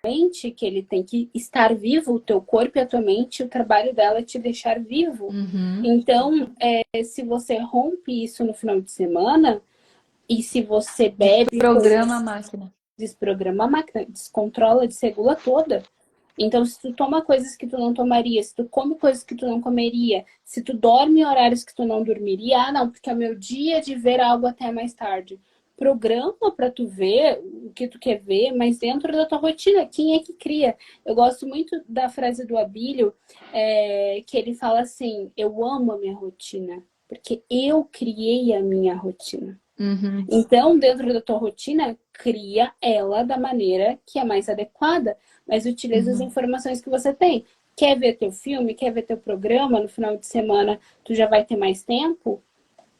funções. Que ele tem que estar vivo, o teu corpo e a tua mente, o trabalho dela é te deixar vivo. Então, se você rompe isso no final de semana, E se você bebe Programa a máquina. desprograma a máquina, descontrola, desregula toda. Então, se tu toma coisas que tu não tomaria, se tu come coisas que tu não comeria, se tu dorme em horários que tu não dormiria, ah, não, porque é o meu dia de ver algo até mais tarde. Programa para tu ver o que tu quer ver, mas dentro da tua rotina. Quem é que cria? Eu gosto muito da frase do Abílio, que ele fala assim: eu amo a minha rotina, porque eu criei a minha rotina. Uhum. Então, dentro da tua rotina, cria ela da maneira que é mais adequada, mas utiliza as informações que você tem. Quer ver teu filme, quer ver teu programa no final de semana, tu já vai ter mais tempo?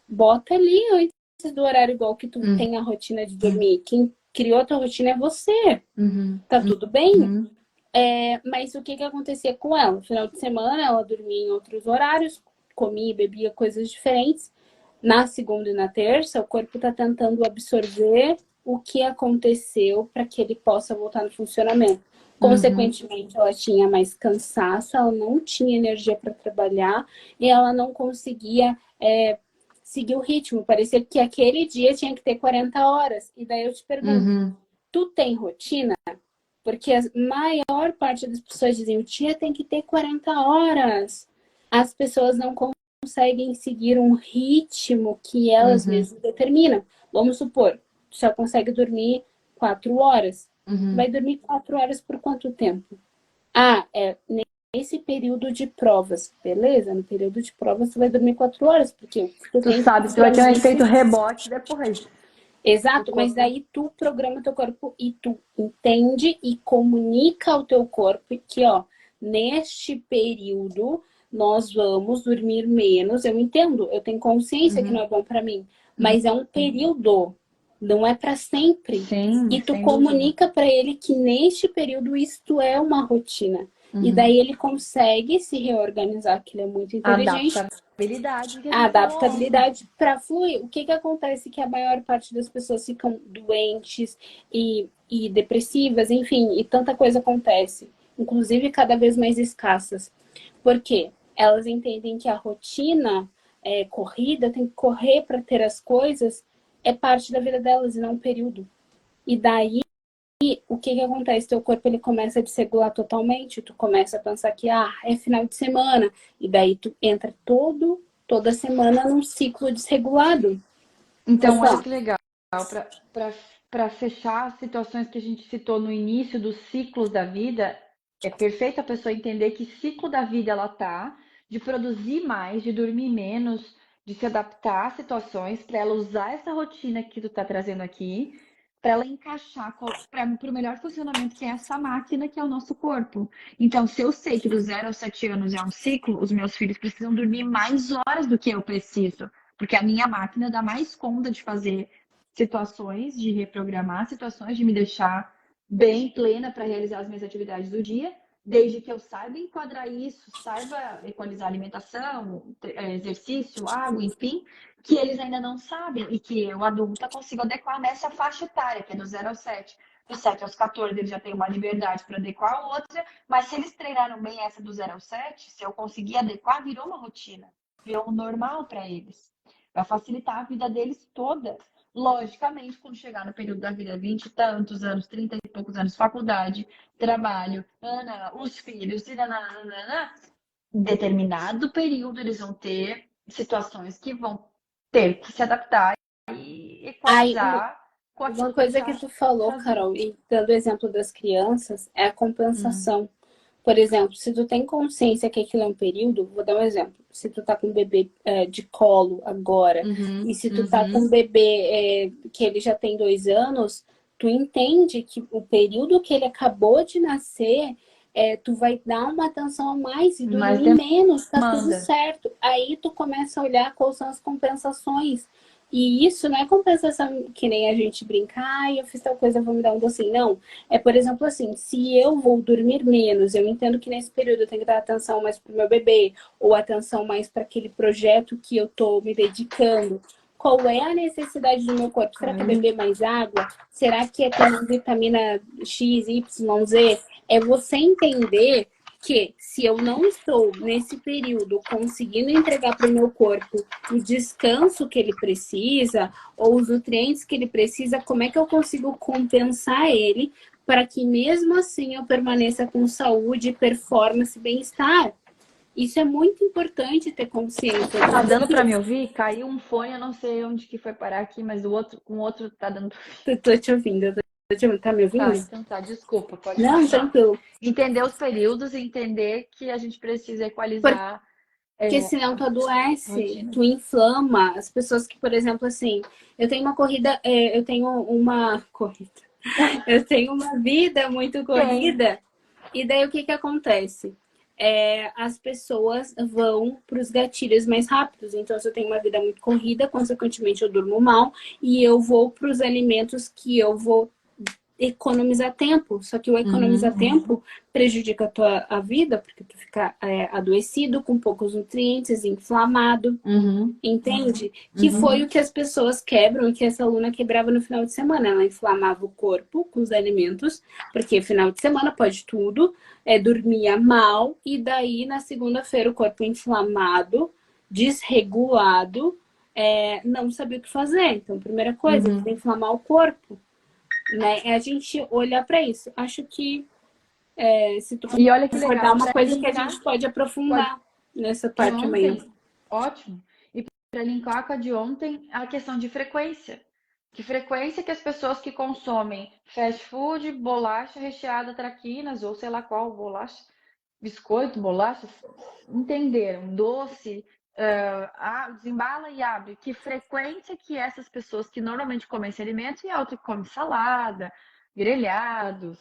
Bota ali antes do horário igual que tu tem a rotina de dormir. Quem criou a tua rotina é você. Tá tudo bem? Mas o que acontecia com ela? No final de semana, ela dormia em outros horários, comia e bebia coisas diferentes. Na segunda e na terça, o corpo está tentando absorver o que aconteceu para que ele possa voltar no funcionamento. Consequentemente, ela tinha mais cansaço, ela não tinha energia para trabalhar e ela não conseguia seguir o ritmo. Parecia que aquele dia tinha que ter 40 horas. E daí eu te pergunto, tu tem rotina? Porque a maior parte das pessoas dizem, o dia tem que ter 40 horas. As pessoas não conseguem seguir um ritmo que elas mesmas determinam. Vamos supor, tu só consegue dormir 4 horas. Vai dormir 4 horas por quanto tempo? Ah, nesse período de provas. Beleza? No período de provas tu vai dormir 4 horas, porque tu Tu tem sabe, tu vai ter um efeito rebote depois. Exato, mas daí tu programa teu corpo e tu entende e comunica ao teu corpo que, ó, neste período nós vamos dormir menos. Eu entendo, eu tenho consciência que não é bom para mim, mas é um período, não é para sempre. Sim, E tu sem comunica para ele que neste período isto é uma rotina. E daí ele consegue se reorganizar, que ele é muito inteligente, adaptabilidade que a a gente falou ontem. adaptabilidade para fluir. O que acontece que a maior parte das pessoas ficam doentes e depressivas, enfim, e tanta coisa acontece, inclusive cada vez mais escassas. Por quê? Elas entendem que a rotina corrida, tem que correr para ter as coisas, é parte da vida delas e não um período. E daí o que acontece? Teu corpo ele começa a desregular totalmente, tu começa a pensar que é final de semana, e daí tu entra toda semana num ciclo desregulado. Então, olha Pessoal, que legal. Para fechar as situações que a gente citou no início dos ciclos da vida, é perfeito a pessoa entender que ciclo da vida ela tá, de produzir mais, de dormir menos, de se adaptar às situações, para ela usar essa rotina que tu tá trazendo aqui, para ela encaixar para o melhor funcionamento que é essa máquina que é o nosso corpo. Então, se eu sei que do 0 aos 7 anos é um ciclo, os meus filhos precisam dormir mais horas do que eu preciso, porque a minha máquina dá mais conta de fazer situações, de reprogramar situações, de me deixar bem plena para realizar as minhas atividades do dia, desde que eu saiba enquadrar isso, saiba equalizar alimentação, exercício, água, enfim, que eles ainda não sabem e que eu, adulta, consigo adequar nessa faixa etária, que é do 0 ao 7. Do 7 aos 14, eles já têm uma liberdade para adequar a outra, mas se eles treinaram bem essa do 0 ao 7, se eu conseguir adequar, virou uma rotina, virou um normal para eles. Vai facilitar a vida deles toda. Logicamente, quando chegar no período da vida, 20 e tantos anos, 30 e poucos anos, faculdade, trabalho, os filhos, determinado período eles vão ter situações que vão ter que se adaptar e aí equalizar com uma aquilo que eles coisa que já tu falou, faziam. Carol, e dando o exemplo das crianças, é a compensação. Por exemplo, se tu tem consciência que aquilo é um período, vou dar um exemplo. Se tu tá com um bebê de colo agora, e se tu tá com um bebê que ele já tem 2 anos, tu entende que o período que ele acabou de nascer, tu vai dar uma atenção a mais e Mais dormir menos, tá tudo demanda. certo. Aí tu começa a olhar quais são as compensações. E isso não é compensação que nem a gente brincar, eu fiz tal coisa, vou me dar um docinho. Não. É, por exemplo, assim, se eu vou dormir menos, eu entendo que nesse período eu tenho que dar atenção mais pro meu bebê, ou atenção mais para aquele projeto que eu tô me dedicando. Qual é a necessidade do meu corpo? Será que é beber mais água? Será que é ter uma vitamina X, Y, Z? É você entender que se eu não estou, nesse período, conseguindo entregar para o meu corpo o descanso que ele precisa, ou os nutrientes que ele precisa, como é que eu consigo compensar ele para que mesmo assim eu permaneça com saúde, performance, bem-estar? Isso é muito importante ter consciência Tá dando para disso. me ouvir? Caiu um fone, eu não sei onde que foi parar aqui, mas com o outro tá dando pra ouvir. Eu tô te ouvindo, Tá me ouvindo? Tá, então tá, desculpa, pode Não, continuar. tranquilo. Entender os períodos e entender que a gente precisa equalizar Porque senão tu a adoece, rotina. tu inflama. As pessoas que, por exemplo, assim, eu tenho uma corrida, eu tenho uma corrida, eu tenho uma vida muito Tem. corrida, e daí o que que acontece? As pessoas vão para os gatilhos mais rápidos. Então, se eu tenho uma vida muito corrida, consequentemente eu durmo mal, e eu vou para os alimentos que eu vou economizar tempo. Só que o economizar tempo prejudica a vida, porque tu fica adoecido, com poucos nutrientes, inflamado, Uhum, entende? Que uhum. foi o que as pessoas quebram, e que essa aluna quebrava no final de semana. Ela inflamava o corpo com os alimentos, porque final de semana pode tudo, dormia mal, e daí na segunda-feira o corpo inflamado, desregulado, não sabia o que fazer. Então, primeira coisa, inflamar o corpo, né? É a gente olhar para isso. Acho que se tu E olha que concordar, legal, uma para coisa que a linkar, gente pode pode, aprofundar nessa de parte amanhã. ontem, ótimo. E para linkar com a de ontem, a questão de frequência. Que frequência que as pessoas que consomem fast food, bolacha recheada traquinas, ou sei lá qual bolacha, biscoito, bolacha, entenderam, doce, desembala e abre. Que frequência que essas pessoas que normalmente comem esse alimento e a outra que come salada, grelhados,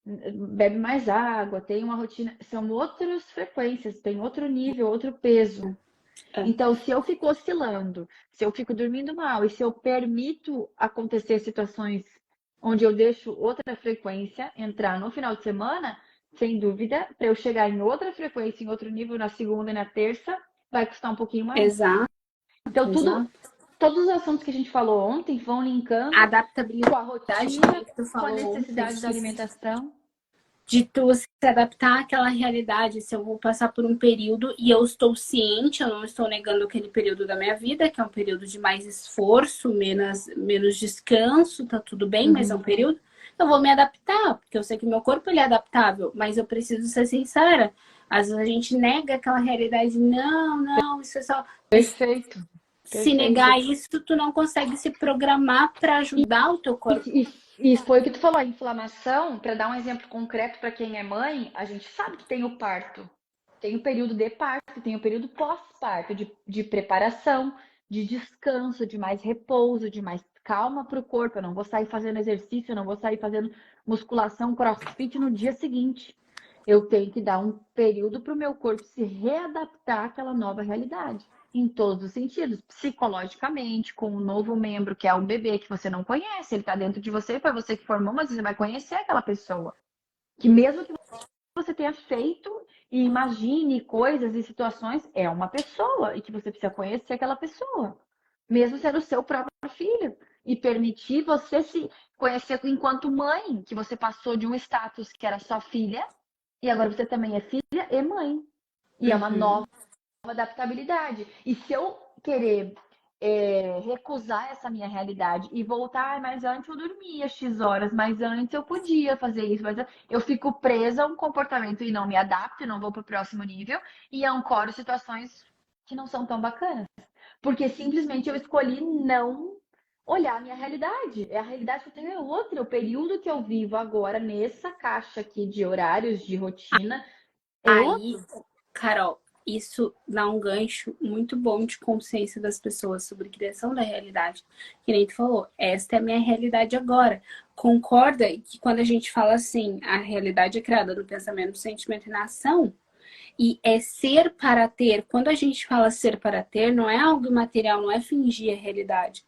bebe mais água, tem uma rotina, são outras frequências, tem outro nível, outro peso. É. Então, se eu fico oscilando, se eu fico dormindo mal e se eu permito acontecer situações onde eu deixo outra frequência entrar no final de semana, sem dúvida, para eu chegar em outra frequência, em outro nível na segunda e na terça, vai custar um pouquinho mais. Exato, Então, exato. todos os assuntos que a gente falou ontem vão A linkando com a adaptabilidade rotina, que tu com a falou ontem, necessidade da alimentação. de tu se adaptar àquela realidade. Se eu vou passar por um período e eu estou ciente, eu não estou negando aquele período da minha vida, que é um período de mais esforço, menos descanso, tá tudo bem, mas é um período. Eu vou me adaptar, porque eu sei que meu corpo ele é adaptável, mas eu preciso ser sincera. Às vezes a gente nega aquela realidade. Não, não, isso é só. Perfeito, Se perfeito. negar isso, tu não consegue se programar para ajudar o teu corpo. E foi o que tu falou, a inflamação, para dar um exemplo concreto para quem é mãe, a gente sabe que tem o parto, tem o período de parto, tem o período pós-parto, de preparação, de descanso, de mais repouso, de mais calma para o corpo. Eu não vou sair fazendo exercício, eu não vou sair fazendo musculação, crossfit no dia seguinte. Eu tenho que dar um período para o meu corpo se readaptar àquela nova realidade em todos os sentidos, psicologicamente, com um novo membro que é um bebê que você não conhece, ele está dentro de você, foi você que formou, mas você vai conhecer aquela pessoa. Que mesmo que você tenha feito e imagine coisas e situações, é uma pessoa e que você precisa conhecer aquela pessoa, mesmo sendo o seu próprio filho. E permitir você se conhecer enquanto mãe, que você passou de um status que era só filha, e agora você também é filha e mãe. E é uma nova adaptabilidade. E se eu querer recusar essa minha realidade e voltar, mas antes eu dormia X horas, mas antes eu podia fazer isso, mas eu fico presa a um comportamento e não me adapto, e não vou para o próximo nível e ancoro situações que não são tão bacanas. Porque simplesmente eu escolhi não olhar a minha realidade. É a realidade que eu tenho é outra. O período que eu vivo agora nessa caixa aqui de horários, de rotina, é Aí, outro. Carol, isso dá um gancho muito bom de consciência das pessoas sobre criação da realidade. Que nem tu falou, esta é a minha realidade agora. Concorda que quando a gente fala assim, a realidade é criada no pensamento, sentimento e na ação? E é ser para ter. Quando a gente fala ser para ter, não é algo material, não é fingir a realidade.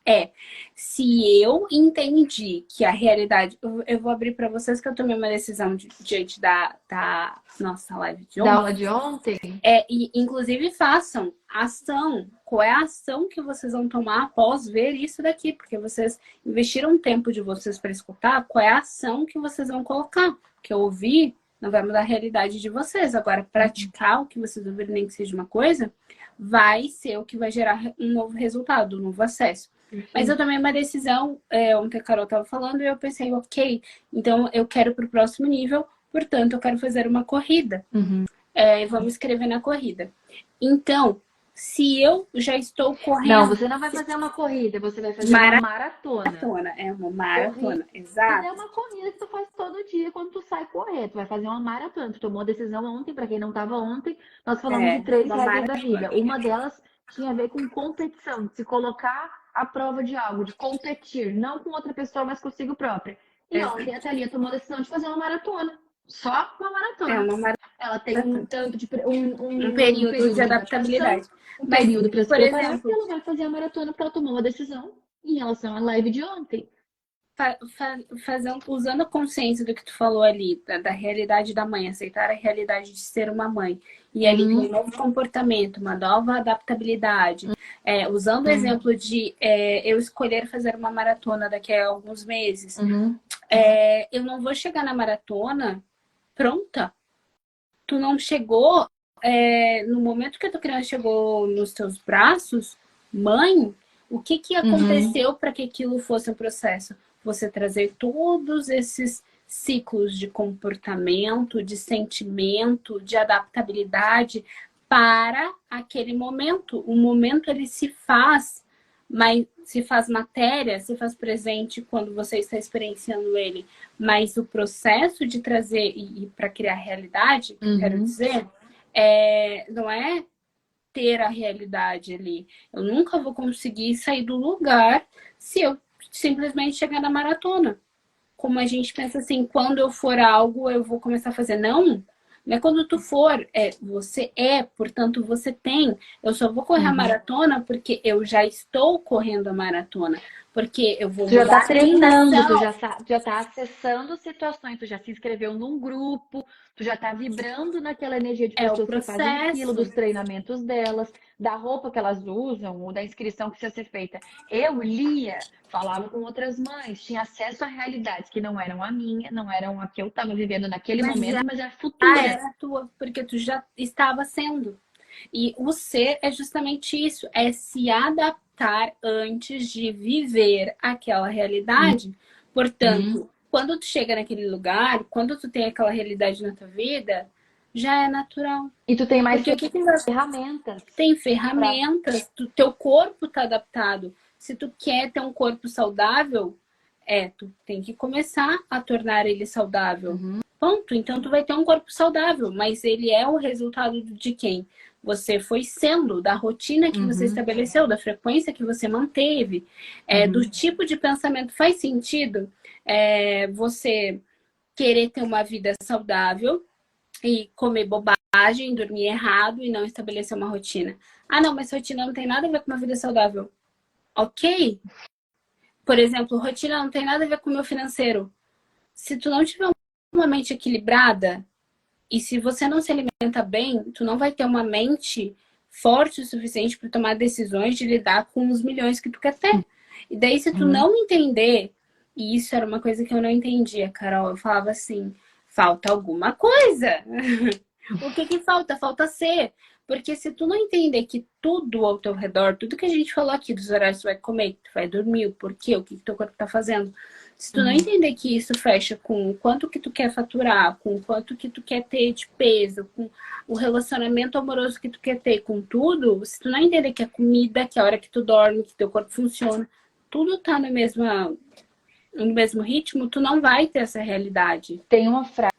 Se eu entendi que a realidade. Eu vou abrir para vocês que eu tomei uma decisão diante da nossa live de Da ontem. aula de ontem, E inclusive façam ação. Qual é a ação que vocês vão tomar após ver isso daqui? Porque vocês investiram tempo de vocês para escutar. Qual é a ação que vocês vão colocar? Que eu ouvi não vai mudar a realidade de vocês. Agora, praticar o que vocês ouviram, nem que seja uma coisa, vai ser o que vai gerar um novo resultado, um novo acesso. Mas eu tomei uma decisão, ontem a Carol estava falando, e eu pensei, ok, então eu quero para o próximo nível, portanto, eu quero fazer uma corrida. Vamos escrever na corrida. Então, se eu já estou correndo... Não, você não vai fazer uma corrida, você vai fazer uma maratona. É uma maratona, exato. É uma corrida que tu faz todo dia quando tu sai correr. Tu vai fazer uma maratona. Tu tomou a decisão ontem, para quem não estava ontem, nós falamos de 3 regras da vida. Uma delas tinha a ver com competição, de se colocar à prova de algo, de competir, não com outra pessoa, mas consigo própria. E ontem a Thalia tomou a decisão de fazer uma maratona. Só uma maratona. Ela tem um tanto de um período de adaptabilidade. Um período para se preparar, e ela vai fazer a maratona porque ela tomou uma decisão em relação à live de ontem. Usando a consciência do que tu falou ali, da realidade da mãe, aceitar a realidade de ser uma mãe, e ali um novo comportamento, uma nova adaptabilidade. Usando o exemplo de eu escolher fazer uma maratona daqui a alguns meses, eu não vou chegar na maratona pronta. Tu não chegou, no momento que a tua criança chegou nos teus braços, mãe, o que aconteceu para que aquilo fosse um processo? Você trazer todos esses ciclos de comportamento, de sentimento, de adaptabilidade para aquele momento. O momento ele se faz, mas se faz matéria, se faz presente quando você está experienciando ele. Mas o processo de trazer e para criar realidade, que eu quero dizer, não é ter a realidade ali. Eu nunca vou conseguir sair do lugar se eu simplesmente chegar na maratona. Como a gente pensa assim, quando eu for algo, eu vou começar a fazer. Não é quando tu for, você portanto você tem. Eu só vou correr a maratona porque eu já estou correndo a maratona. Porque eu vou tu já está treinando, tu já tá acessando situações, tu já se inscreveu num grupo, tu já tá vibrando naquela energia de pessoas que fazem aquilo, dos treinamentos delas, da roupa que elas usam, ou da inscrição que precisa ser feita. Eu lia, falava com outras mães, tinha acesso a realidades que não eram a minha, não eram a que eu estava vivendo naquele momento, mas a futura. Era a tua, porque tu já estava sendo. E o ser é justamente isso, é se adaptar antes de viver aquela realidade. Portanto, quando tu chega naquele lugar, quando tu tem aquela realidade na tua vida, já é natural. E tu tem mais ferramentas. Tem ferramentas, teu corpo tá adaptado. Se tu quer ter um corpo saudável, tu tem que começar a tornar ele saudável. Ponto. Então tu vai ter um corpo saudável, mas ele é o resultado de quem? Você foi sendo, da rotina que você estabeleceu, da frequência que você manteve, do tipo de pensamento. Faz sentido você querer ter uma vida saudável e comer bobagem, dormir errado e não estabelecer uma rotina? Ah, não, mas rotina não tem nada a ver com uma vida saudável. Ok? Por exemplo, rotina não tem nada a ver com o meu financeiro. Se tu não tiver uma mente equilibrada, e se você não se alimenta bem, tu não vai ter uma mente forte o suficiente para tomar decisões de lidar com os milhões que tu quer ter. E daí, se tu não entender, e isso era uma coisa que eu não entendia, Carol, eu falava assim, falta alguma coisa. O que falta? Falta ser. Porque se tu não entender que tudo ao teu redor, tudo que a gente falou aqui dos horários que tu vai comer, que tu vai dormir, o porquê, o que teu corpo tá fazendo, se tu não entender que isso fecha com o quanto que tu quer faturar, com o quanto que tu quer ter de peso, com o relacionamento amoroso que tu quer ter, com tudo, se tu não entender que a comida, que a hora que tu dorme, que teu corpo funciona, tudo tá no mesmo ritmo, tu não vai ter essa realidade. Tem uma frase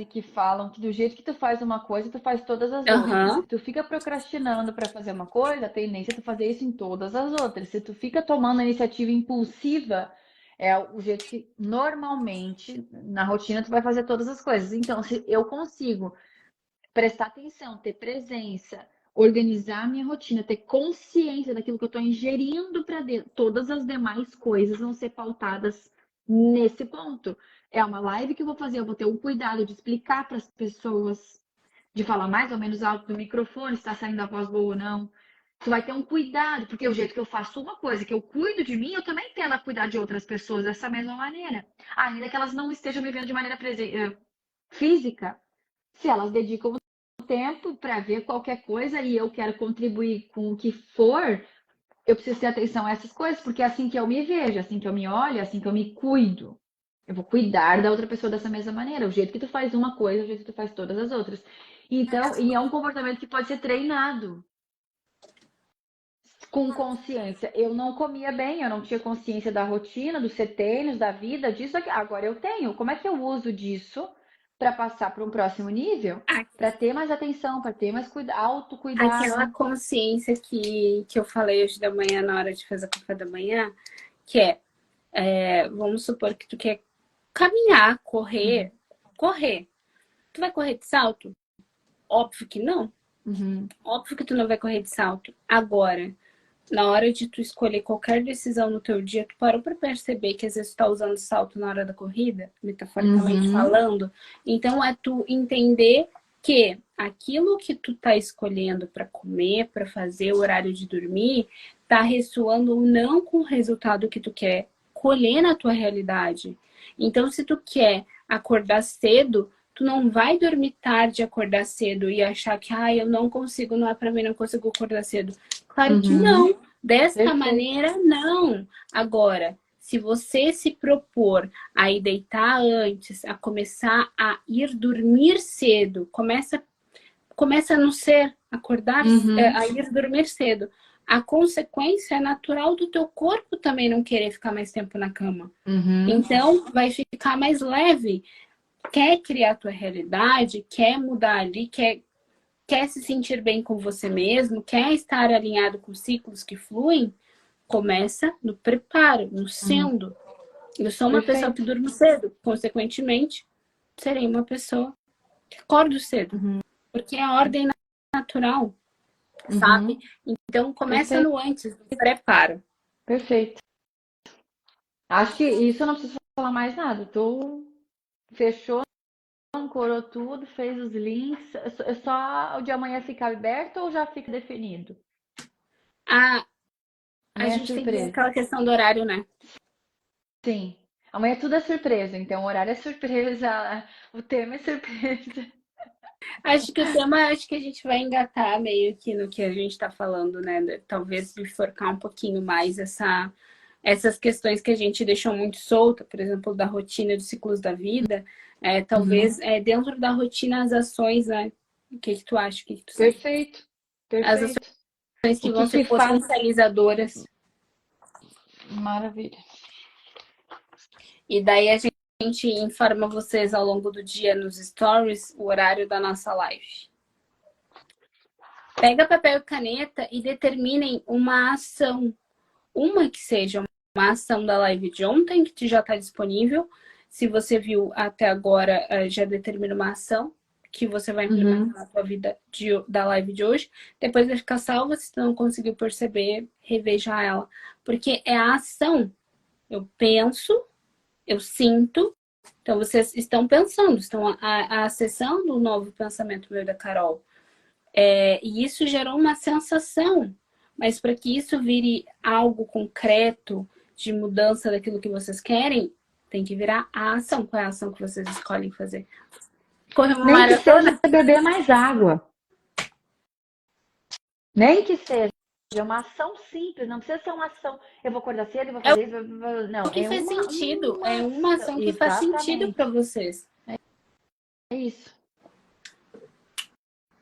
que falam que do jeito que tu faz uma coisa, tu faz todas as outras. Se tu fica procrastinando para fazer uma coisa, a tendência é tu fazer isso em todas as outras. Se tu fica tomando a iniciativa impulsiva, é o jeito que normalmente na rotina tu vai fazer todas as coisas. Então, se eu consigo prestar atenção, ter presença, organizar a minha rotina, ter consciência daquilo que eu estou ingerindo para dentro, todas as demais coisas vão ser pautadas nesse ponto. É uma live que eu vou fazer, eu vou ter o cuidado de explicar para as pessoas, de falar mais ou menos alto do microfone, se está saindo a voz boa ou não. Tu vai ter um cuidado, porque o jeito que eu faço uma coisa, que eu cuido de mim, eu também tendo a cuidar de outras pessoas dessa mesma maneira. Ainda que elas não estejam me vendo de maneira física, se elas dedicam tempo para ver qualquer coisa e eu quero contribuir com o que for, eu preciso ter atenção a essas coisas, porque é assim que eu me vejo, é assim que eu me olho, é assim que eu me cuido. Eu vou cuidar da outra pessoa dessa mesma maneira. O jeito que tu faz uma coisa, o jeito que tu faz todas as outras. Então, e é um comportamento que pode ser treinado com consciência. Eu não comia bem, eu não tinha consciência da rotina, dos setênios, da vida, disso aqui. Agora eu tenho. Como é que eu uso disso para passar para um próximo nível? Para ter mais atenção, para ter mais Aquela autocuidado. consciência que eu falei hoje da manhã, na hora de fazer café da manhã, que vamos supor que tu quer caminhar, correr. Tu vai correr de salto? Óbvio que não. Óbvio que tu não vai correr de salto. Agora, na hora de tu escolher qualquer decisão no teu dia, tu parou pra perceber que às vezes tu tá usando salto na hora da corrida, metaforicamente falando. Então, é tu entender que aquilo que tu tá escolhendo pra comer, pra fazer o horário de dormir, tá ressoando ou não com o resultado que tu quer colher na tua realidade. Então, se tu quer acordar cedo, tu não vai dormir tarde, acordar cedo e achar que, eu não consigo, não é pra mim, não consigo acordar cedo. Claro que não. Desta Perfeito. maneira, não. Agora, se você se propor a ir deitar antes, a começar a ir dormir cedo, começa a não ser, acordar, a ir dormir cedo. A consequência é natural do teu corpo também não querer ficar mais tempo na cama. Então, vai ficar mais leve. Quer criar a tua realidade, quer mudar ali, quer se sentir bem com você mesmo, quer estar alinhado com ciclos que fluem, começa no preparo, no sendo. Eu sou uma pessoa que durmo cedo, consequentemente, serei uma pessoa que acordo cedo, porque é a ordem natural, sabe? Então, começa no antes, no preparo. Perfeito. Acho que isso eu não preciso falar mais nada. Tu fechou, ancorou tudo, fez os links. É só o de amanhã ficar aberto ou já fica definido? A Amanhã é gente tem que ver surpresa. aquela questão do horário, né? Sim. Amanhã tudo é surpresa. Então, o horário é surpresa, o tema é surpresa. Acho que acho que a gente vai engatar meio que no que a gente está falando, né? Talvez bifurcar um pouquinho mais essas questões que a gente deixou muito solta, por exemplo, da rotina dos ciclos da vida, talvez dentro da rotina as ações, né? O que tu acha? O que tu acha? Perfeito. As Perfeito. ações que O vão que ser faz. potencializadoras. Maravilha. E daí a gente informa vocês ao longo do dia nos stories o horário da nossa live. Pega papel e caneta e determinem uma ação. Uma que seja uma ação da live de ontem, que já está disponível. Se você viu até agora, já determina uma ação que você vai implementar na sua vida da live de hoje. Depois vai ficar salva. Se você não conseguiu perceber, reveja ela. Porque é a ação. Eu penso, eu sinto. Então, vocês estão pensando, estão acessando o novo pensamento meu e da Carol. E isso gerou uma sensação. Mas para que isso vire algo concreto de mudança daquilo que vocês querem, tem que virar a ação. Qual é a ação que vocês escolhem fazer? Correr uma Nem que maratona? seja beber mais água. Nem que seja uma ação simples, não precisa ser uma ação. Eu vou acordar cedo, eu vou fazer isso. Não, O que é faz sentido. É uma ação que faz sentido Exatamente. para vocês. É isso.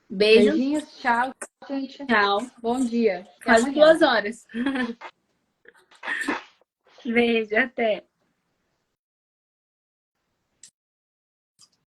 Beijo. Beijinhos, tchau, gente. Tchau. Bom dia. Até Quase amanhã. 2 horas. Beijo, até.